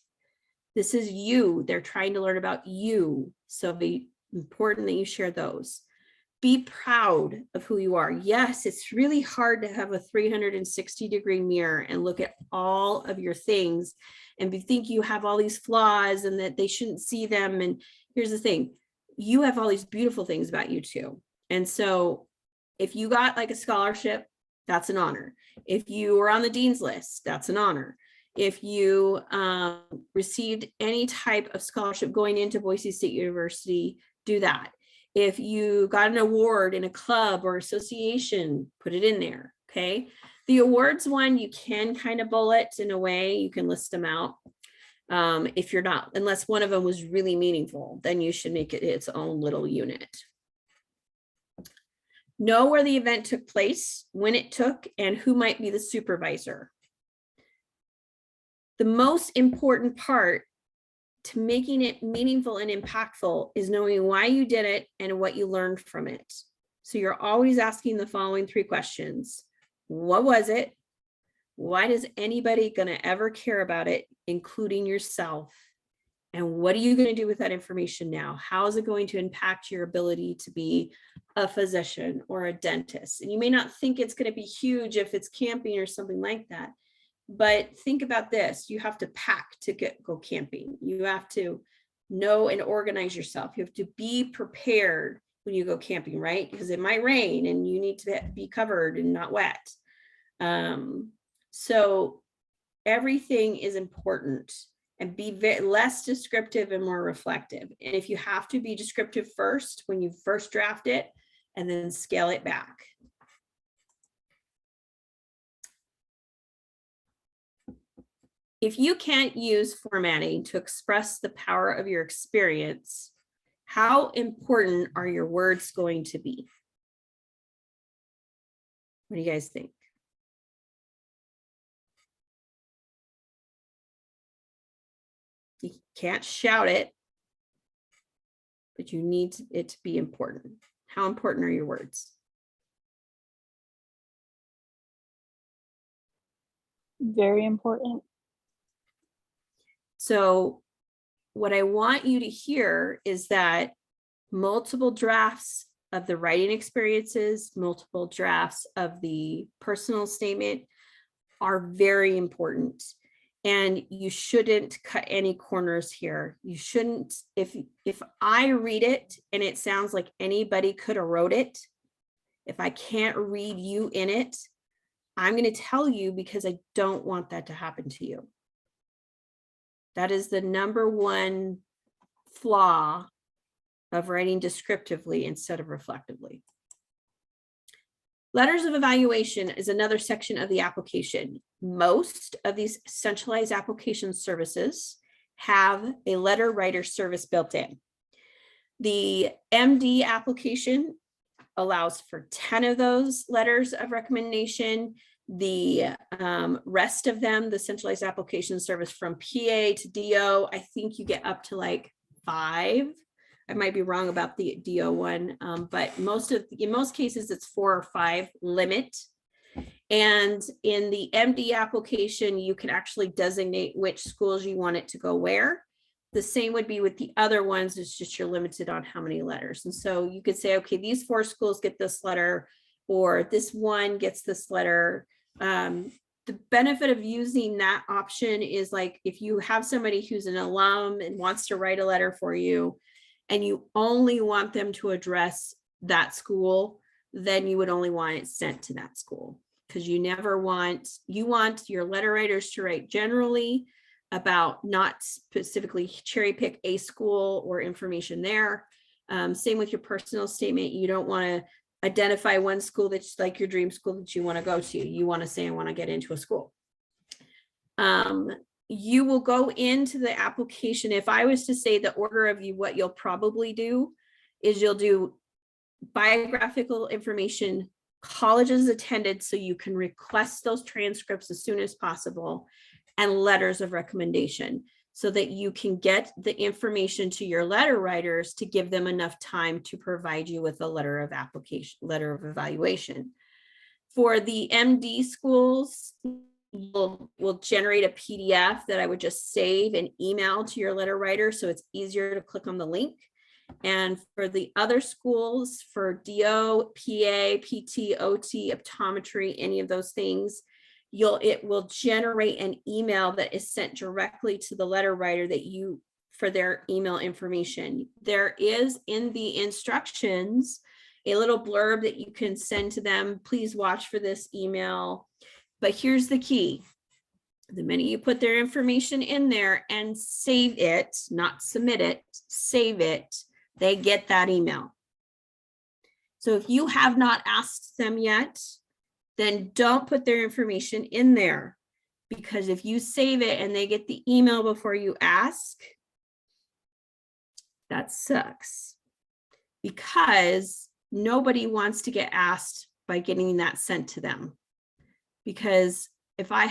This is you. They're trying to learn about you. So be important that you share those. Be proud of who you are. Yes, it's really hard to have a 360-degree mirror and look at all of your things and think you have all these flaws and that they shouldn't see them. And here's the thing, you have all these beautiful things about you too. And so if you got like a scholarship, that's an honor. If you were on the dean's list, that's an honor. If you received any type of scholarship going into Boise State University, do that. If you got an award in a club or association, put it in there, okay? The awards one, you can kind of bullet in a way, you can list them out. If you're not, unless one of them was really meaningful, then you should make it its own little unit. Know where the event took place, when it took, and who might be the supervisor. The most important part to making it meaningful and impactful is knowing why you did it and what you learned from it. So you're always asking the following 3 questions. What was it? Why does anybody gonna ever care about it, including yourself? And what are you gonna do with that information now? How is it going to impact your ability to be a physician or a dentist? And you may not think it's gonna be huge if it's camping or something like that. But think about this, you have to pack to go camping. You have to know and organize yourself. You have to be prepared when you go camping, right? Because it might rain and you need to be covered and not wet. So everything is important, and be less descriptive and more reflective. And if you have to be descriptive first, when you first draft it, and then scale it back. If you can't use formatting to express the power of your experience, how important are your words going to be? What do you guys think? You can't shout it, but you need it to be important. How important are your words? Very important. So what I want you to hear is that multiple drafts of the writing experiences, multiple drafts of the personal statement are very important. And you shouldn't cut any corners here. You shouldn't, if I read it and it sounds like anybody could have wrote it, if I can't read you in it, I'm going to tell you because I don't want that to happen to you. That is the #1 flaw of writing descriptively instead of reflectively. Letters of evaluation is another section of the application. Most of these centralized application services have a letter writer service built in. The MD application allows for 10 of those letters of recommendation. The rest of them, the centralized application service from PA to DO, I think you get up to like 5. I might be wrong about the DO one, but in most cases it's 4 or 5 limit. And in the MD application, you can actually designate which schools you want it to go where. The same would be with the other ones, it's just you're limited on how many letters. And so you could say, okay, these 4 schools get this letter, or this one gets this letter. The benefit of using that option is like if you have somebody who's an alum and wants to write a letter for you and you only want them to address that school, then you would only want it sent to that school, because you want your letter writers to write generally about, not specifically cherry pick a school or information there. Same with your personal statement. You don't want to identify one school that's like your dream school that you want to go to. You want to say, I want to get into a school. You will go into the application. If I was to say the order of what you'll probably do is you'll do biographical information, colleges attended, so you can request those transcripts as soon as possible, and letters of recommendation, so that you can get the information to your letter writers to give them enough time to provide you with a letter of application, letter of evaluation. For the MD schools, we'll generate a PDF that I would just save and email to your letter writer, so it's easier to click on the link. And for the other schools, for DO, PA, PT, OT, optometry, any of those things, it will generate an email that is sent directly to the letter writer for their email information. There is in the instructions a little blurb that you can send to them. Please watch for this email. But here's the key. The minute you put their information in there and save it, not submit it, save it, they get that email. So if you have not asked them yet, then don't put their information in there, because if you save it and they get the email before you ask, that sucks, because nobody wants to get asked by getting that sent to them. Because if I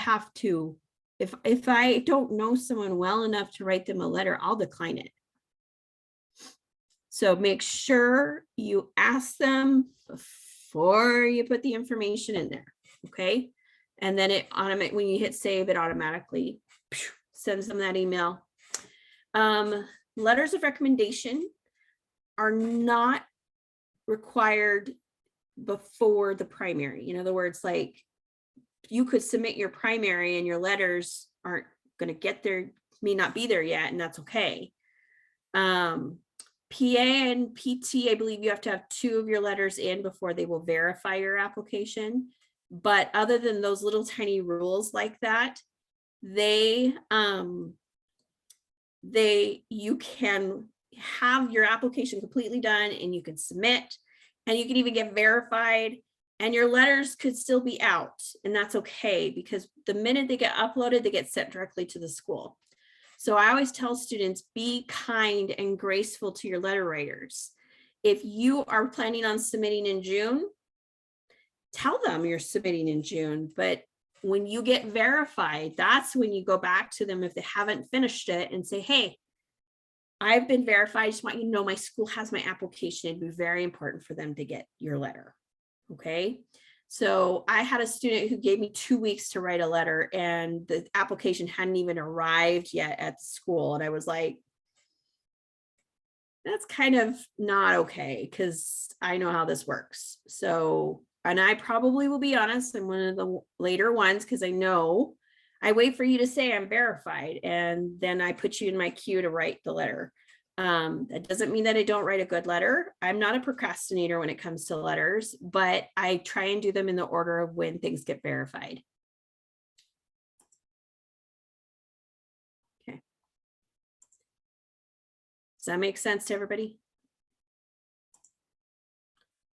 don't know someone well enough to write them a letter, I'll decline it. So make sure you ask them before you put the information in there, okay? And then when you hit save, it automatically sends them that email. Letters of recommendation are not required before the primary. In other words, like you could submit your primary and your letters aren't going to get there, may not be there yet, and that's okay. PA and PT, I believe you have to have 2 of your letters in before they will verify your application. But other than those little tiny rules like that, you can have your application completely done and you can submit, and you can even get verified, and your letters could still be out, and that's okay, because the minute they get uploaded, they get sent directly to the school. So I always tell students, be kind and graceful to your letter writers. If you are planning on submitting in June, tell them you're submitting in June, but when you get verified, that's when you go back to them if they haven't finished it and say, hey, I've been verified. I just want you to know my school has my application. It'd be very important for them to get your letter. Okay. So I had a student who gave me 2 weeks to write a letter, and the application hadn't even arrived yet at the school. And I was like, that's kind of not okay, because I know how this works. So, and I probably will be honest, I'm one of the later ones, because I know I wait for you to say I'm verified, and then I put you in my queue to write the letter. That doesn't mean that I don't write a good letter. I'm not a procrastinator when it comes to letters, but I try and do them in the order of when things get verified. Okay. Does that make sense to everybody?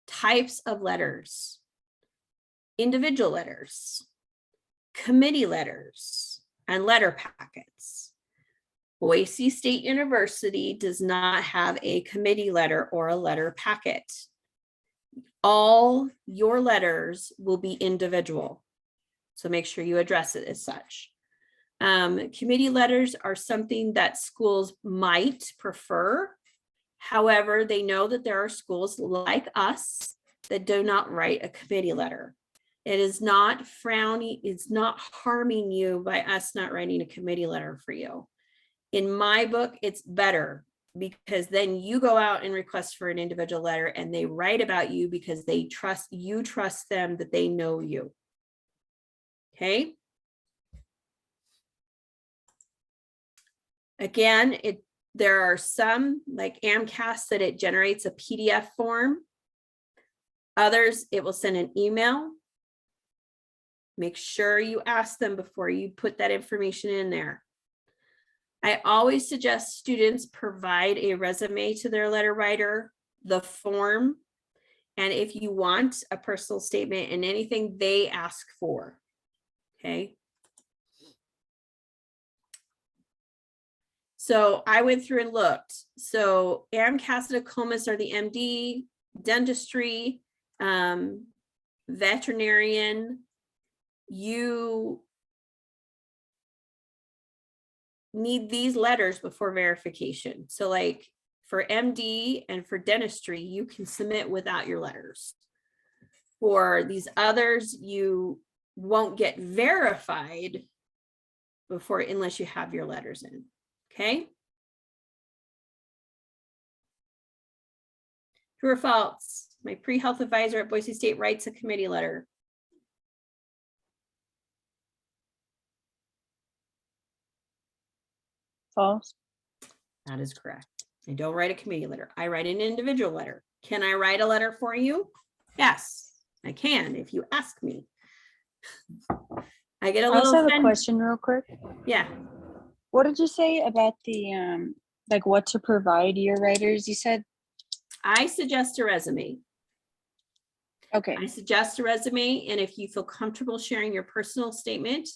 Types of letters: individual letters, committee letters, and letter packets. Boise State University does not have a committee letter or a letter packet. All your letters will be individual, so make sure you address it as such. Committee letters are something that schools might prefer. However, they know that there are schools like us that do not write a committee letter. It is not frowning, it's not harming you by us not writing a committee letter for you. In my book, it's better, because then you go out and request for an individual letter and they write about you because they trust them, that they know you. Okay. Again, there are some like AMCAS that it generates a PDF form. Others, it will send an email. Make sure you ask them before you put that information in there. I always suggest students provide a resume to their letter writer, the form, and if you want a personal statement and anything they ask for, okay? So I went through and looked. So AMCAS and AACOMAS are the MD, dentistry, veterinarian. You need these letters before verification. So like for MD and for dentistry, you can submit without your letters. For these others, you won't get verified before unless you have your letters in. Okay. True or false? My pre-health advisor at Boise State writes a committee letter. False. That is correct. I don't write a committee letter. I write an individual letter. Can I write a letter for you? Yes, I can if you ask me. I get a I little also have a offended. question real quick. Yeah, What did you say about the like what to provide your writers? You said I suggest a resume. okay. I suggest a resume, and if you feel comfortable sharing your personal statement,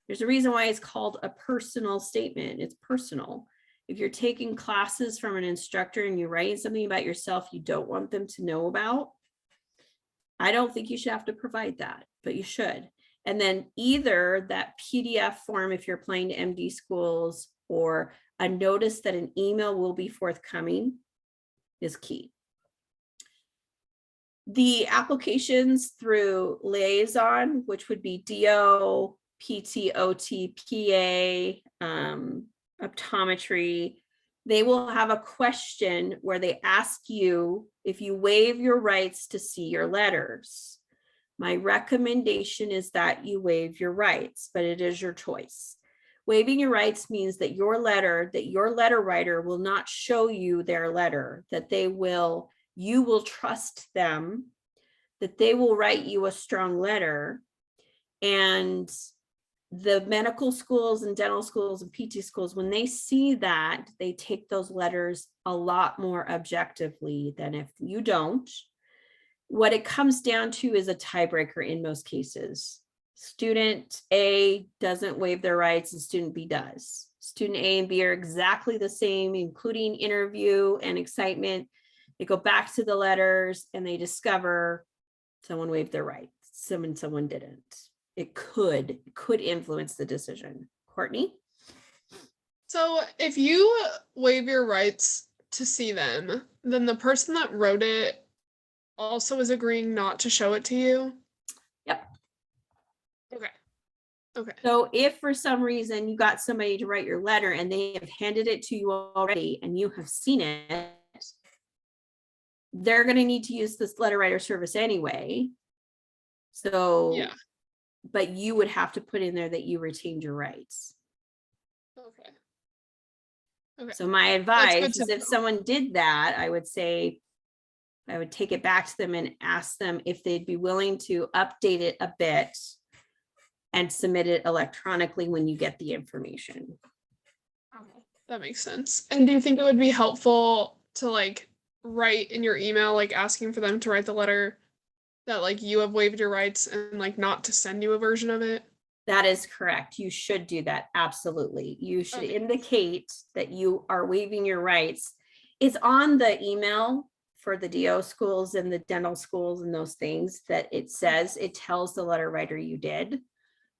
there's a reason why it's called a personal statement. It's personal. If you're taking classes from an instructor and you're writing something about yourself you don't want them to know about, I don't think you should have to provide that, but you should. And then either that PDF form, if you're applying to MD schools, or a notice that an email will be forthcoming is key. The applications through Liaison, which would be DO, PT, OT, PA, optometry, they will have a question where they ask you if you waive your rights to see your letters. My recommendation is that you waive your rights, but it is your choice. Waiving your rights means that your letter writer will not show you their letter, that you will trust them, that they will write you a strong letter. And the medical schools and dental schools and PT schools, when they see that, they take those letters a lot more objectively than if you don't. What it comes down to is a tiebreaker in most cases. Student A doesn't waive their rights and student B does. Student A and B are exactly the same, including interview and excitement. They go back to the letters and they discover someone waived their rights, someone didn't. It could influence the decision. Courtney? So if you waive your rights to see them, then the person that wrote it also is agreeing not to show it to you? Yep. Okay. Okay. So if for some reason you got somebody to write your letter and they have handed it to you already and you have seen it, they're going to need to use this letter writer service anyway. So, Yeah. but you would have to put in there that you retained your rights. Okay. Okay. So my good advice to is if know. someone did that, I would say, I would take it back to them and ask them if they'd be willing to update it a bit and submit it electronically when you get the information. Okay, that makes sense. And do you think it would be helpful to like write in your email, like asking for them to write the letter that like you have waived your rights and like not to send you a version of it? That is correct. You should do that. Absolutely. You should Okay. indicate that you are waiving your rights. It's on the email for the DO schools and the dental schools and those things that it says, it tells the letter writer you did.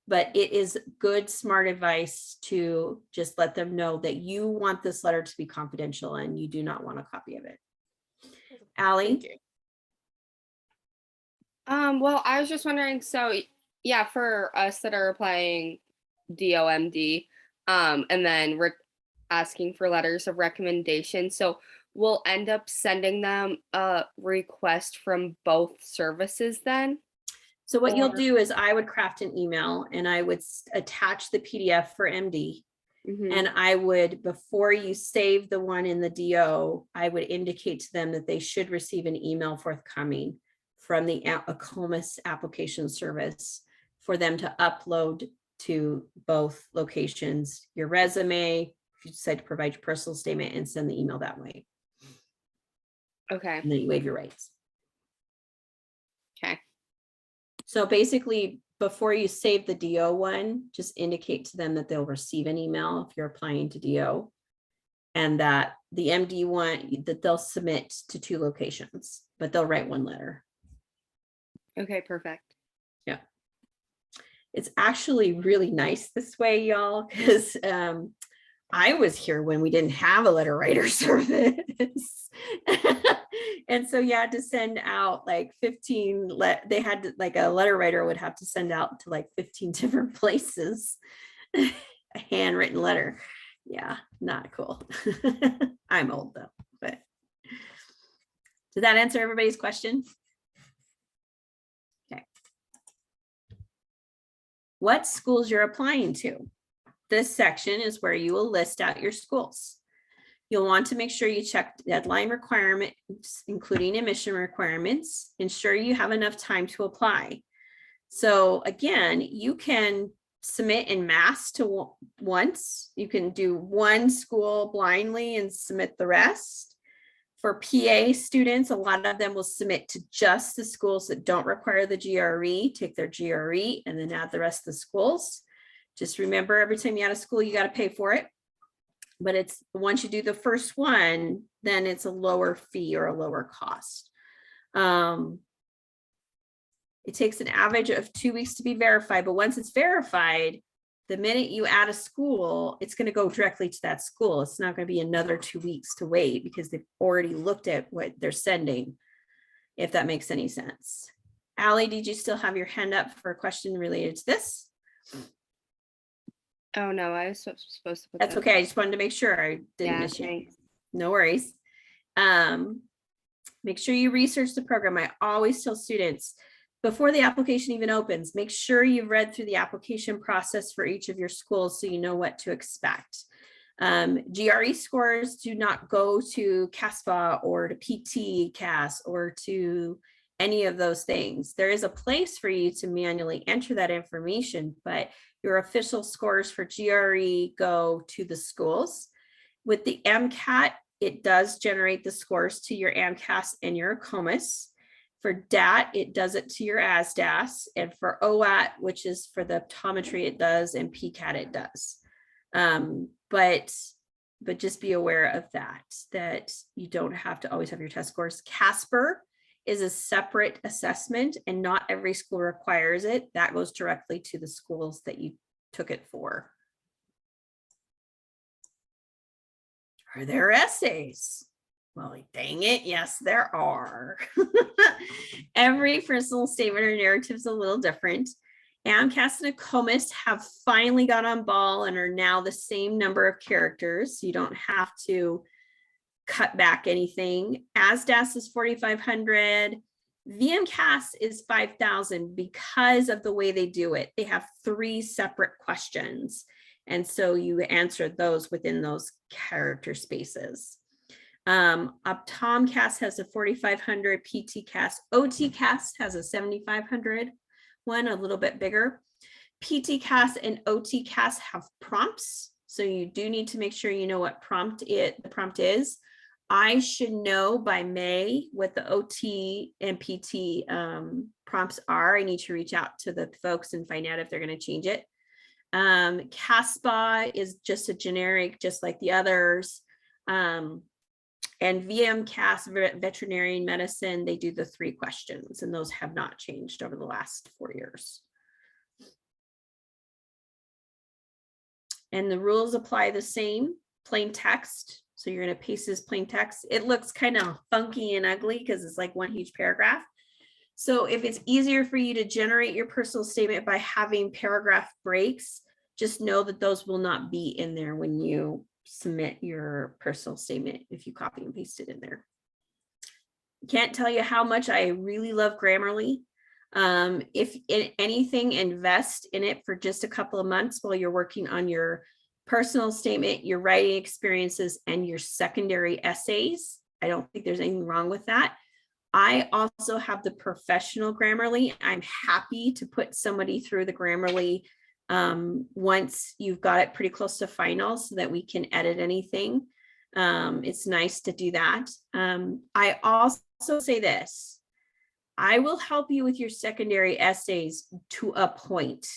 But it is good, smart advice to just let them know that you want this letter to be confidential and you do not want a copy of it. Allie? Thank you. Well, I was just wondering, so yeah, for us that are applying DOMD, and then we're asking for letters of recommendation. So we'll end up sending them a request from both services then? So what you'll Or- do is I would craft an email and I would attach the PDF for MD. Mhm. And I would, before you save the one in the DO, I would indicate to them that they should receive an email forthcoming from the ACOMAS application service for them to upload to both locations, your resume, if you decide to provide your personal statement, and send the email that way. Okay. And then you waive your rights. Okay. So basically, before you save the DO one, just indicate to them that they'll receive an email if you're applying to DO. And that the MD one, that they'll submit to 2 locations, but they'll write 1 letter. Okay, perfect. It's actually really nice this way, y'all, because I was here when we didn't have a letter writer service. And so you had to send out like 15, they had to, like a letter writer would have to send out to like 15 different places, a handwritten letter. Yeah, not cool. I'm old though, but did that answer everybody's question? Okay. What schools you're applying to? This section is where you will list out your schools. You'll want to make sure you check deadline requirements, including admission requirements. Ensure you have enough time to apply. So again, you can submit in mass to once. You can do 1 school blindly and submit the rest. For PA students, a lot of them will submit to just the schools that don't require the GRE, take their GRE, and then add the rest of the schools. Just remember, every time you add a school, you got to pay for it. But it's once you do the first one, then it's a lower fee or a lower cost. It takes an average of 2 weeks to be verified, but once it's verified, the minute you add a school, it's going to go directly to that school. It's not going to be another 2 weeks to wait because they've already looked at what they're sending, if that makes any sense. Allie, did you still have your hand up for a question related to this? Oh no, I was supposed to put That's that. okay. I just wanted to make sure I didn't Yeah, miss you. thanks. No worries. Make sure you research the program. I always tell students, before the application even opens, make sure you've read through the application process for each of your schools so you know what to expect. GRE scores do not go to CASPA or to PT CAS or to any of those things. There is a place for you to manually enter that information, but your official scores for GRE go to the schools. With the MCAT, it does generate the scores to your AMCAS and your ACOMAS. For DAT, it does it to your ASDAS, and for OAT, which is for the optometry, it does, and PCAT it does. But just be aware of that you don't have to always have your test scores. CASPER is a separate assessment and not every school requires it. That goes directly to the schools that you took it for. Are there essays? Well, dang it, yes, there are. Every personal statement or narrative is a little different. AMCAS and ACOMAS have finally got on ball and are now the same number of characters. You don't have to cut back anything. ASDAS is 4,500. VMCAS is 5,000 because of the way they do it. They have 3 separate questions. And so you answer those within those character spaces. OptomCAS has a 4,500, PTCAS, OTCAS has a 7,500 one, a little bit bigger. PTCAS and OTCAS have prompts. So you do need to make sure you know what the prompt is. I should know by May what the OT and PT prompts are. I need to reach out to the folks and find out if they're going to change it. CASPA is just a generic, just like the others. And VMCAS, veterinary medicine, they do the 3 questions, and those have not changed over the last 4 years. And the rules apply the same, plain text. So you're going to paste this plain text. It looks kind of funky and ugly because it's like one huge paragraph. So if it's easier for you to generate your personal statement by having paragraph breaks, just know that those will not be in there when you submit your personal statement if you copy and paste it in there. Can't tell you how much I really love Grammarly. If in anything, invest in it for just a couple of months while you're working on your personal statement, your writing experiences, and your secondary essays. I don't think there's anything wrong with that. I also have the professional Grammarly. I'm happy to put somebody through the Grammarly once you've got it pretty close to final so that we can edit anything. It's nice to do that. I also say this, I will help you with your secondary essays to a point,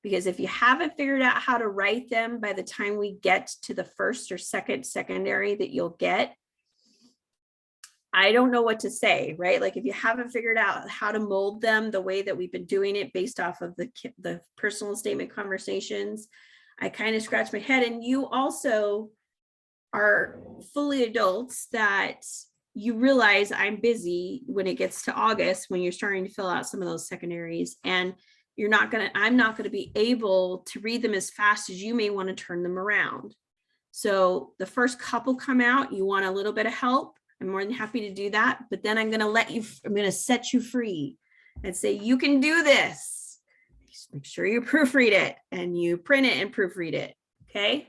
because if you haven't figured out how to write them by the time we get to the first or second secondary that you'll get, I don't know what to say, right? Like if you haven't figured out how to mold them the way that we've been doing it based off of the personal statement conversations, I kind of scratch my head. And you also are fully adults that you realize I'm busy when it gets to August, when you're starting to fill out some of those secondaries, and I'm not going to be able to read them as fast as you may want to turn them around. So the first couple come out, you want a little bit of help, I'm more than happy to do that, but then I'm going to set you free and say, you can do this. Just make sure you proofread it and you print it and proofread it. Okay.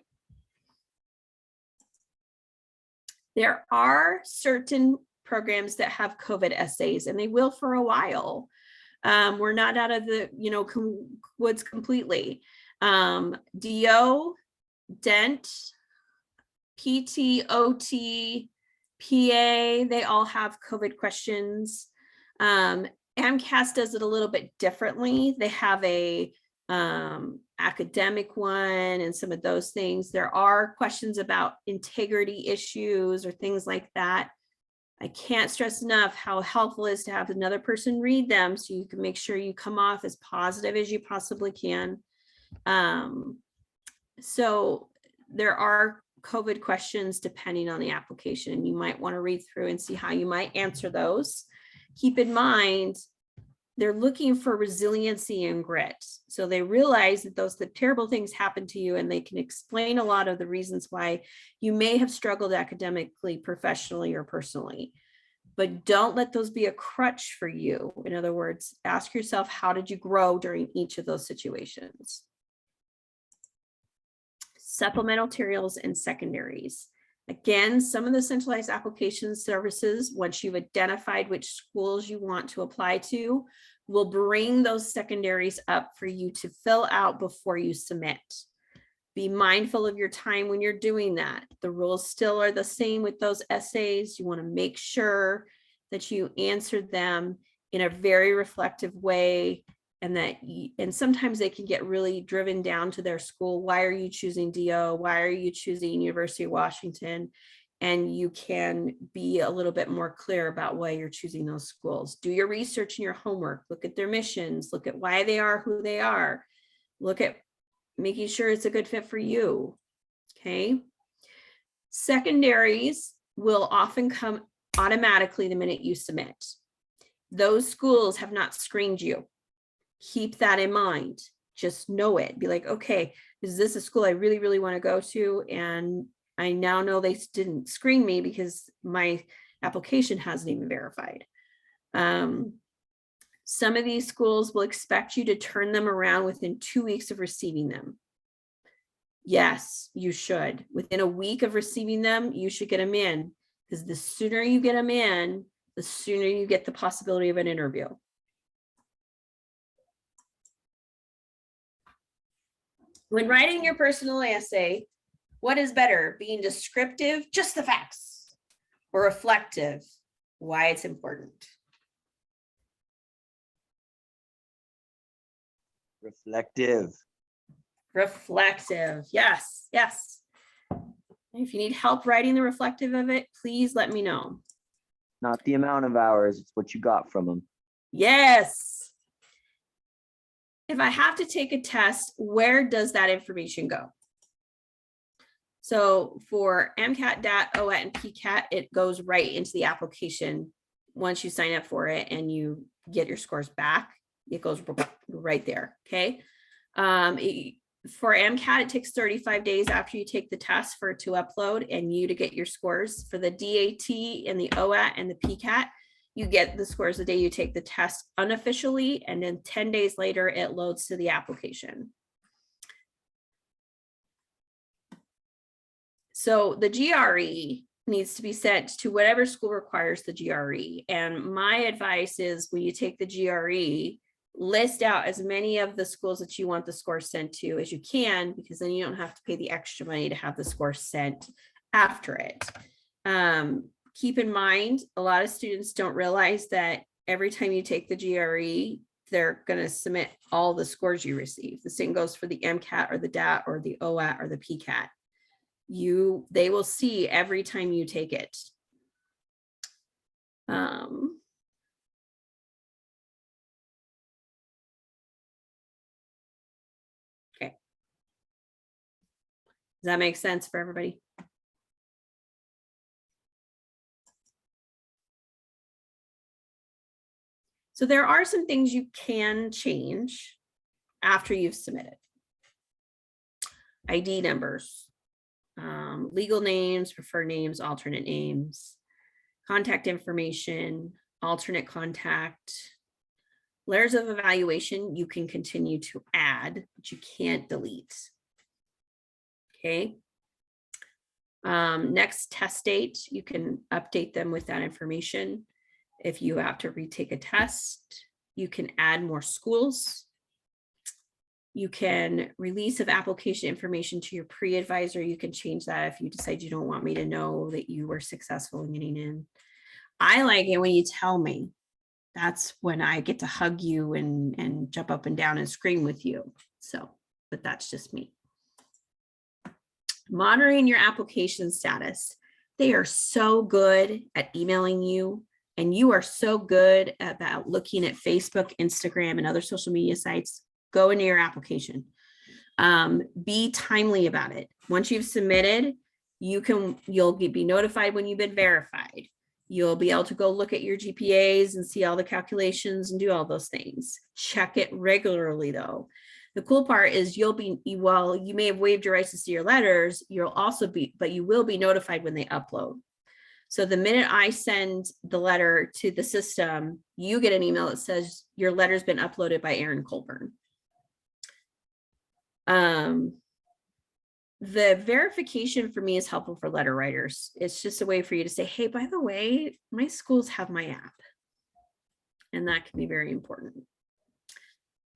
There are certain programs that have COVID essays, and they will for a while. We're not out of the, woods completely. DO, Dent, PT, OT, PA, they all have COVID questions. AMCAS does it a little bit differently. They have a academic one and some of those things. There are questions about integrity issues or things like that. I can't stress enough how helpful it is to have another person read them so you can make sure you come off as positive as you possibly can. So there are COVID questions depending on the application. You might want to read through and see how you might answer those. Keep in mind, they're looking for resiliency and grit. So they realize that the terrible things happen to you, and they can explain a lot of the reasons why you may have struggled academically, professionally, or personally. But don't let those be a crutch for you. In other words, ask yourself, how did you grow during each of those situations? Supplemental materials and secondaries. Again, some of the centralized application services, once you've identified which schools you want to apply to, will bring those secondaries up for you to fill out before you submit. Be mindful of your time when you're doing that. The rules still are the same with those essays. You want to make sure that you answer them in a very reflective way, and sometimes they can get really driven down to their school. Why are you choosing DO? Why are you choosing University of Washington? And you can be a little bit more clear about why you're choosing those schools. Do your research and your homework. Look at their missions. Look at why they are who they are. Look at making sure it's a good fit for you. Okay. Secondaries will often come automatically the minute you submit. Those schools have not screened you. Keep that in mind. Just know it. Be like, okay, is this a school I really, really want to go to? And I now know they didn't screen me because my application hasn't even verified. Some of these schools will expect you to turn them around within 2 weeks of receiving them. Yes, you should. Within a week of receiving them, you should get them in, because the sooner you get them in, the sooner you get the possibility of an interview. When writing your personal essay, what is better, being descriptive, just the facts, or reflective, why it's important? Reflective. Reflective, yes, yes. If you need help writing the reflective of it, please let me know. Not the amount of hours, it's what you got from them. Yes. If I have to take a test, where does that information go? So for MCAT, DAT, OAT, and PCAT, it goes right into the application. Once you sign up for it and you get your scores back, it goes right there, okay? For MCAT, it takes 35 days after you take the test for it to upload and you to get your scores. For the DAT and the OAT and the PCAT, You get the scores the day you take the test unofficially, and then 10 days later, it loads to the application. So the GRE needs to be sent to whatever school requires the GRE. And my advice is when you take the GRE, list out as many of the schools that you want the score sent to as you can, because then you don't have to pay the extra money to have the score sent after it. Keep in mind, a lot of students don't realize that every time you take the GRE, they're going to submit all the scores you receive. The same goes for the MCAT or the DAT or the OAT or the PCAT. They will see every time you take it. Okay. Does that make sense for everybody? So there are some things you can change after you've submitted. ID numbers, legal names, preferred names, alternate names, contact information, alternate contact, letters of evaluation you can continue to add, but you can't delete. Okay. Next test date, you can update them with that information. If you have to retake a test, you can add more schools. You can release of application information to your pre-advisor. You can change that if you decide you don't want me to know that you were successful in getting in. I like it when you tell me. That's when I get to hug you and jump up and down and scream with you. So, but that's just me. Monitoring your application status. They are so good at emailing you, and you are so good about looking at Facebook, Instagram, and other social media sites. Go into your application. Be timely about it. Once you've submitted, you'll be notified when you've been verified. You'll be able to go look at your GPAs and see all the calculations and do all those things. Check it regularly though. The cool part is you may have waived your rights to see your letters, but you will be notified when they upload. So the minute I send the letter to the system, you get an email that says your letter's been uploaded by Erin Colburn. The verification for me is helpful for letter writers. It's just a way for you to say, hey, by the way, my schools have my app. And that can be very important.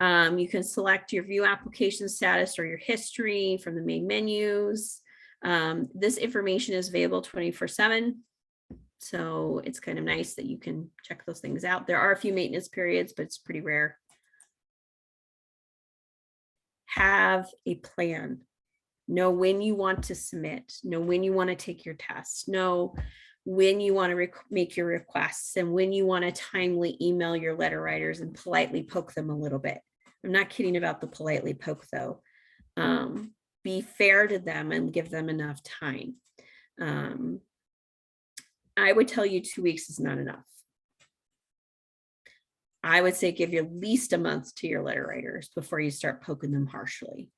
You can select your view application status or your history from the main menus. This information is available 24/7. So it's kind of nice that you can check those things out. There are a few maintenance periods, but it's pretty rare. Have a plan. Know when you want to submit. Know when you want to take your tests. Know when you want to make your requests and when you want to timely email your letter writers and politely poke them a little bit. I'm not kidding about the politely poke though. Be fair to them and give them enough time. I would tell you 2 weeks is not enough. I would say give you at least a month to your letter writers before you start poking them harshly,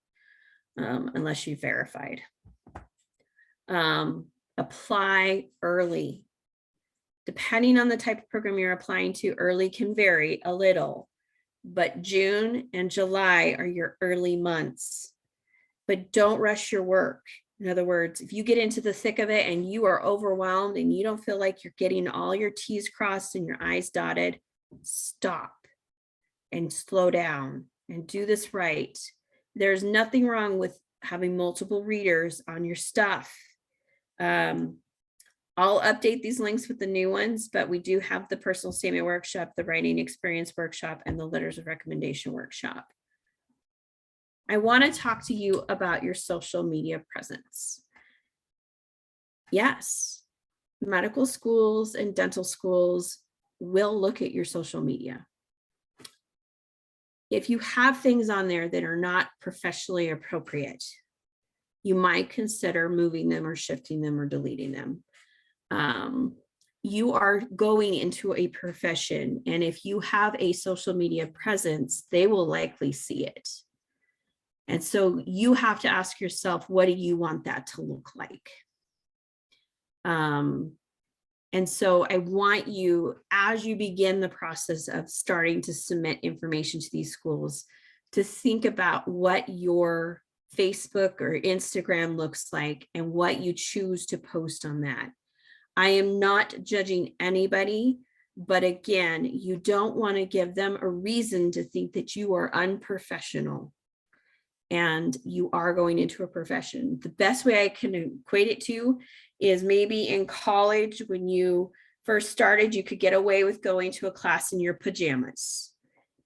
unless you've verified. Apply early. Depending on the type of program you're applying to, early can vary a little, but June and July are your early months. But don't rush your work. In other words, if you get into the thick of it and you are overwhelmed and you don't feel like you're getting all your T's crossed and your I's dotted, stop and slow down and do this right. There's nothing wrong with having multiple readers on your stuff. I'll update these links with the new ones, but we do have the personal statement workshop, the writing experience workshop, and the letters of recommendation workshop. I want to talk to you about your social media presence. Yes, medical schools and dental schools will look at your social media. If you have things on there that are not professionally appropriate, you might consider moving them or shifting them or deleting them. You are going into a profession, and if you have a social media presence, they will likely see it. And so you have to ask yourself, what do you want that to look like? And so I want you, as you begin the process of starting to submit information to these schools, to think about what your Facebook or Instagram looks like and what you choose to post on that. I am not judging anybody, but again, you don't want to give them a reason to think that you are unprofessional and you are going into a profession. The best way I can equate it to is maybe in college, when you first started, you could get away with going to a class in your pajamas.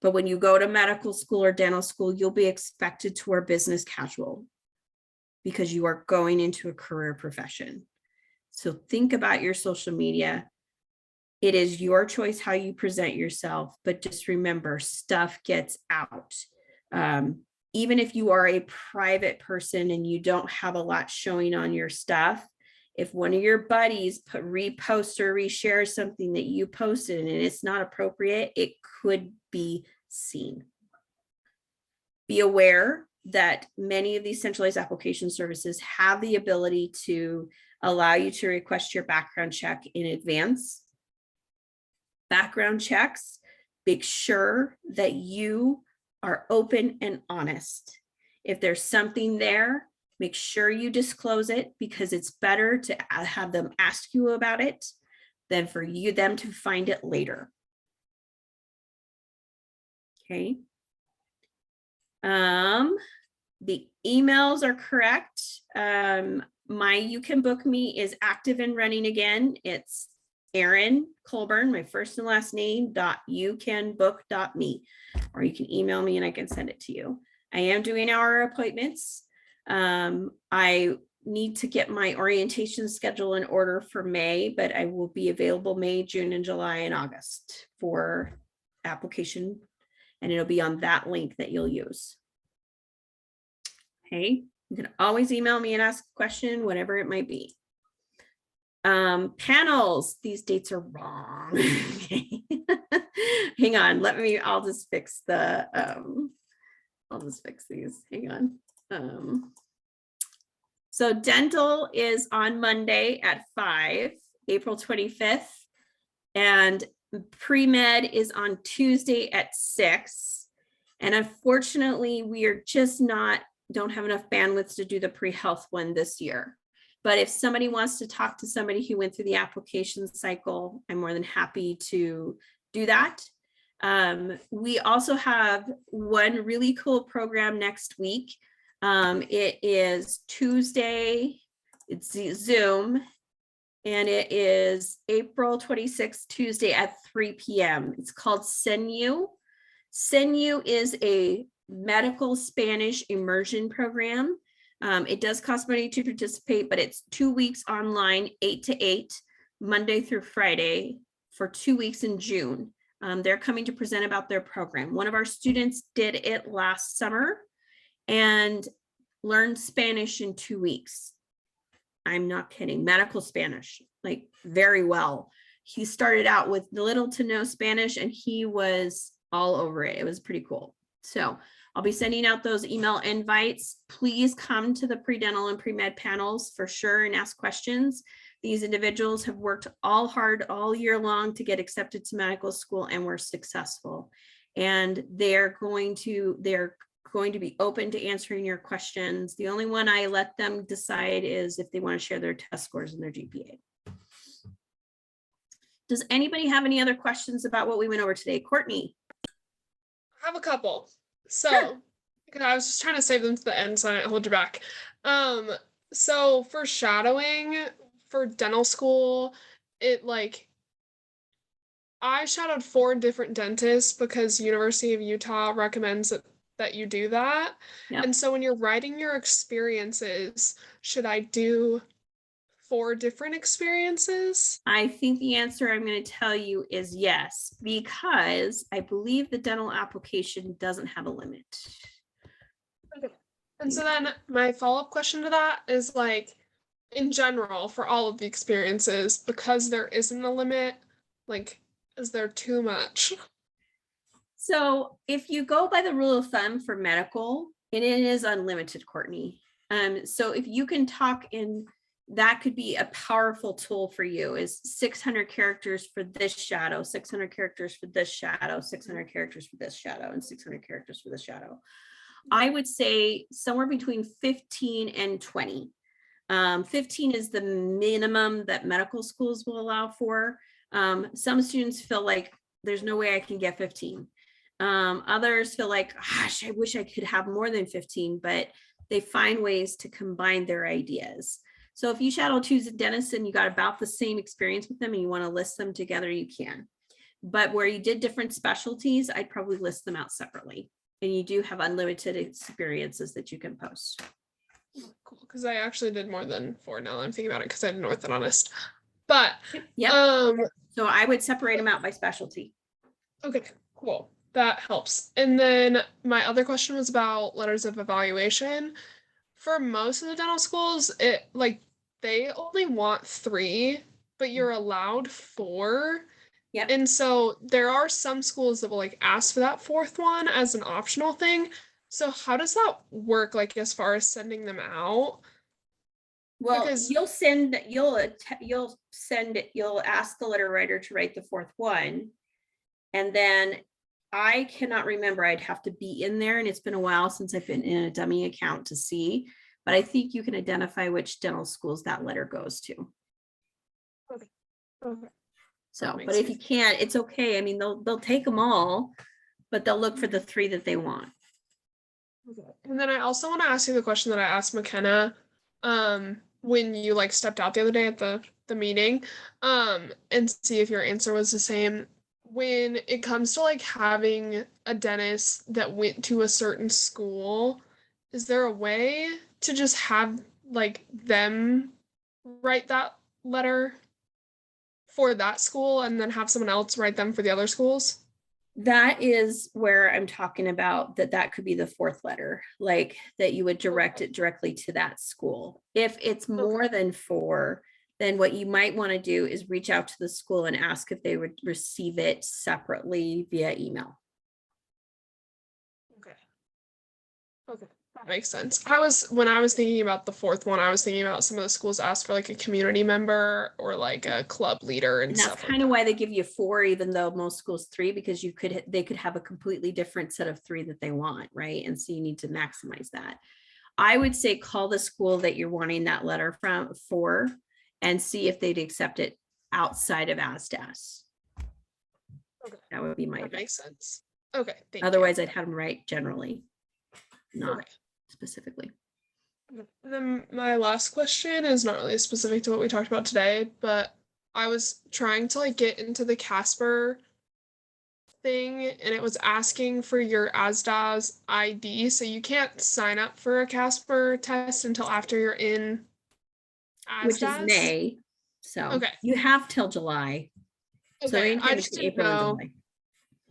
But when you go to medical school or dental school, you'll be expected to wear business casual because you are going into a career profession. So think about your social media. It is your choice how you present yourself, but just remember, stuff gets out. Even if you are a private person and you don't have a lot showing on your stuff, if one of your buddies reposts or reshares something that you posted and it's not appropriate, it could be seen. Be aware that many of these centralized application services have the ability to allow you to request your background check in advance. Background checks, make sure that you are open and honest. If there's something there, make sure you disclose it, because it's better to have them ask you about it than for them to find it later. Okay. The emails are correct. My You Can Book Me is active and running again. It's Erin Colburn, my first and last name, .youcanbook.me, or you can email me and I can send it to you. I am doing our appointments. I need to get my orientation schedule in order for May, but I will be available May, June, and July and August for application, and it'll be on that link that you'll use. Okay, you can always email me and ask a question, whatever it might be. Panels, these dates are wrong. Hang on, I'll just fix the, I'll just fix these, hang on. So dental is on Monday at 5, April 25th, and pre-med is on Tuesday at 6. And unfortunately, we are just don't have enough bandwidth to do the pre-health one this year. But if somebody wants to talk to somebody who went through the application cycle, I'm more than happy to do that. We also have one really cool program next week. It is Tuesday, it's Zoom, and it is April 26th, Tuesday at 3 p.m. It's called CENU. CENU is a medical Spanish immersion program. It does cost money to participate, but it's 2 weeks online, 8 to 8, Monday through Friday, for 2 weeks in June. They're coming to present about their program. One of our students did it last summer and learned Spanish in 2 weeks. I'm not kidding, medical Spanish, like very well. He started out with little to no Spanish and he was all over it. It was pretty cool. So I'll be sending out those email invites. Please come to the pre-dental and pre-med panels for sure and ask questions. These individuals have worked hard all year long to get accepted to medical school and were successful. And they're going to be open to answering your questions. The only one I let them decide is if they want to share their test scores and their GPA. Does anybody have any other questions about what we went over today? Courtney? I have a couple. So, Sure. because I was just trying to save them to the end so I didn't hold you back. So for shadowing for dental school, I shadowed 4 different dentists because University of Utah recommends that you do that. Yep. And so when you're writing your experiences, should I do 4 different experiences? I think the answer I'm going to tell you is yes, because I believe the dental application doesn't have a limit. Okay. And so then my follow-up question to that is in general, for all of the experiences, because there isn't a limit, is there too much? So if you go by the rule of thumb for medical, it is unlimited, Courtney. So if you can talk in that could be a powerful tool for you, is 600 characters for this shadow, 600 characters for this shadow, 600 characters for this shadow, and 600 characters for this shadow. I would say somewhere between 15 and 20. 15 is the minimum that medical schools will allow for. Some students feel like there's no way I can get 15. Others feel like, gosh, I wish I could have more than 15, but they find ways to combine their ideas. So if you shadow choose a dentist and you got about the same experience with them and you want to list them together, you can. But where you did different specialties, I'd probably list them out separately. And you do have unlimited experiences that you can post. Cool, because I actually did more than 4 now that I'm thinking about it, because I did an orthodontist. But Yep. So I would separate them out by specialty. okay, cool. That helps. And then my other question was about letters of evaluation. For most of the dental schools, it like they only want 3, but you're allowed 4. Yep. And so there are some schools that will like ask for that 4th one as an optional thing. So how does that work, like as far as sending them out? Well, Because- you'll ask the letter writer to write the 4th one. And then I cannot remember, I'd have to be in there, and it's been a while since I've been in a dummy account to see, but I think you can identify which dental schools that letter goes to. Okay. So, That makes but if you can't, it's okay. I mean, they'll take them all, but they'll look for the 3 that they want. Okay. And then I also want to ask you the question that I asked McKenna when you like stepped out the other day at the meeting and see if your answer was the same. When it comes to like having a dentist that went to a certain school, is there a way to just have like them write that letter for that school and then have someone else write them for the other schools? That is where I'm talking about that could be the 4th letter, like that you would direct it directly to that school. If it's more than 4, then what you might want to do is reach out to the school and ask if they would receive it separately via email. Okay, that makes sense. When I was thinking about the 4th one, I was thinking about some of the schools asked for like a community member or like a club leader and And that's stuff. kind of why they give you 4, even though most schools 3, because they could have a completely different set of 3 that they want, right? And so you need to maximize that. I would say call the school that you're wanting that letter for and see if they'd accept it outside of ASDAS. Okay. That would be my That advice. makes sense. Okay, thank you. Otherwise, I'd have them write generally, not Okay. specifically. Then my last question is not really specific to what we talked about today, but I was trying to like get into the Casper thing and it was asking for your ASDAS ID. So you can't sign up for a Casper test until after you're in ASDAS. Which is May. So Okay. you have till July. So Okay, anytime I just between didn't April and know.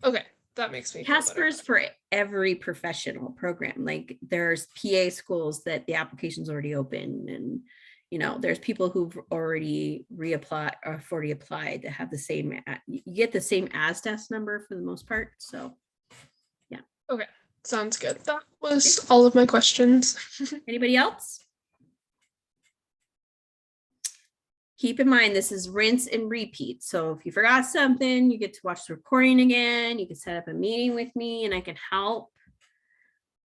July. Okay, that makes me feel better. Casper's for every professional program. Like there's PA schools that the application's already open, and there's people who've already reapplied or have already applied that have the same. You get the same ASDAS number for the most part. So Okay, sounds good. That was all of my questions. anybody else? Keep in mind, this is rinse and repeat. So if you forgot something, you get to watch the recording again. You can set up a meeting with me and I can help.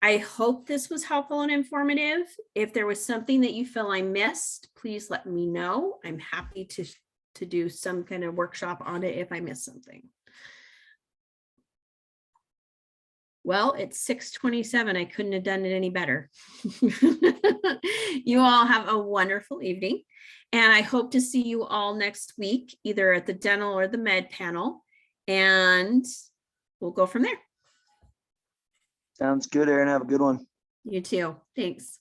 I hope this was helpful and informative. If there was something that you feel I missed, please let me know. I'm happy to do some kind of workshop on it if I missed something. Well, it's 6:27. I couldn't have done it any better. You all have a wonderful evening. And I hope to see you all next week, either at the dental or the med panel. And we'll go from there. Sounds good, Erin. Have a good one. You too. Thanks.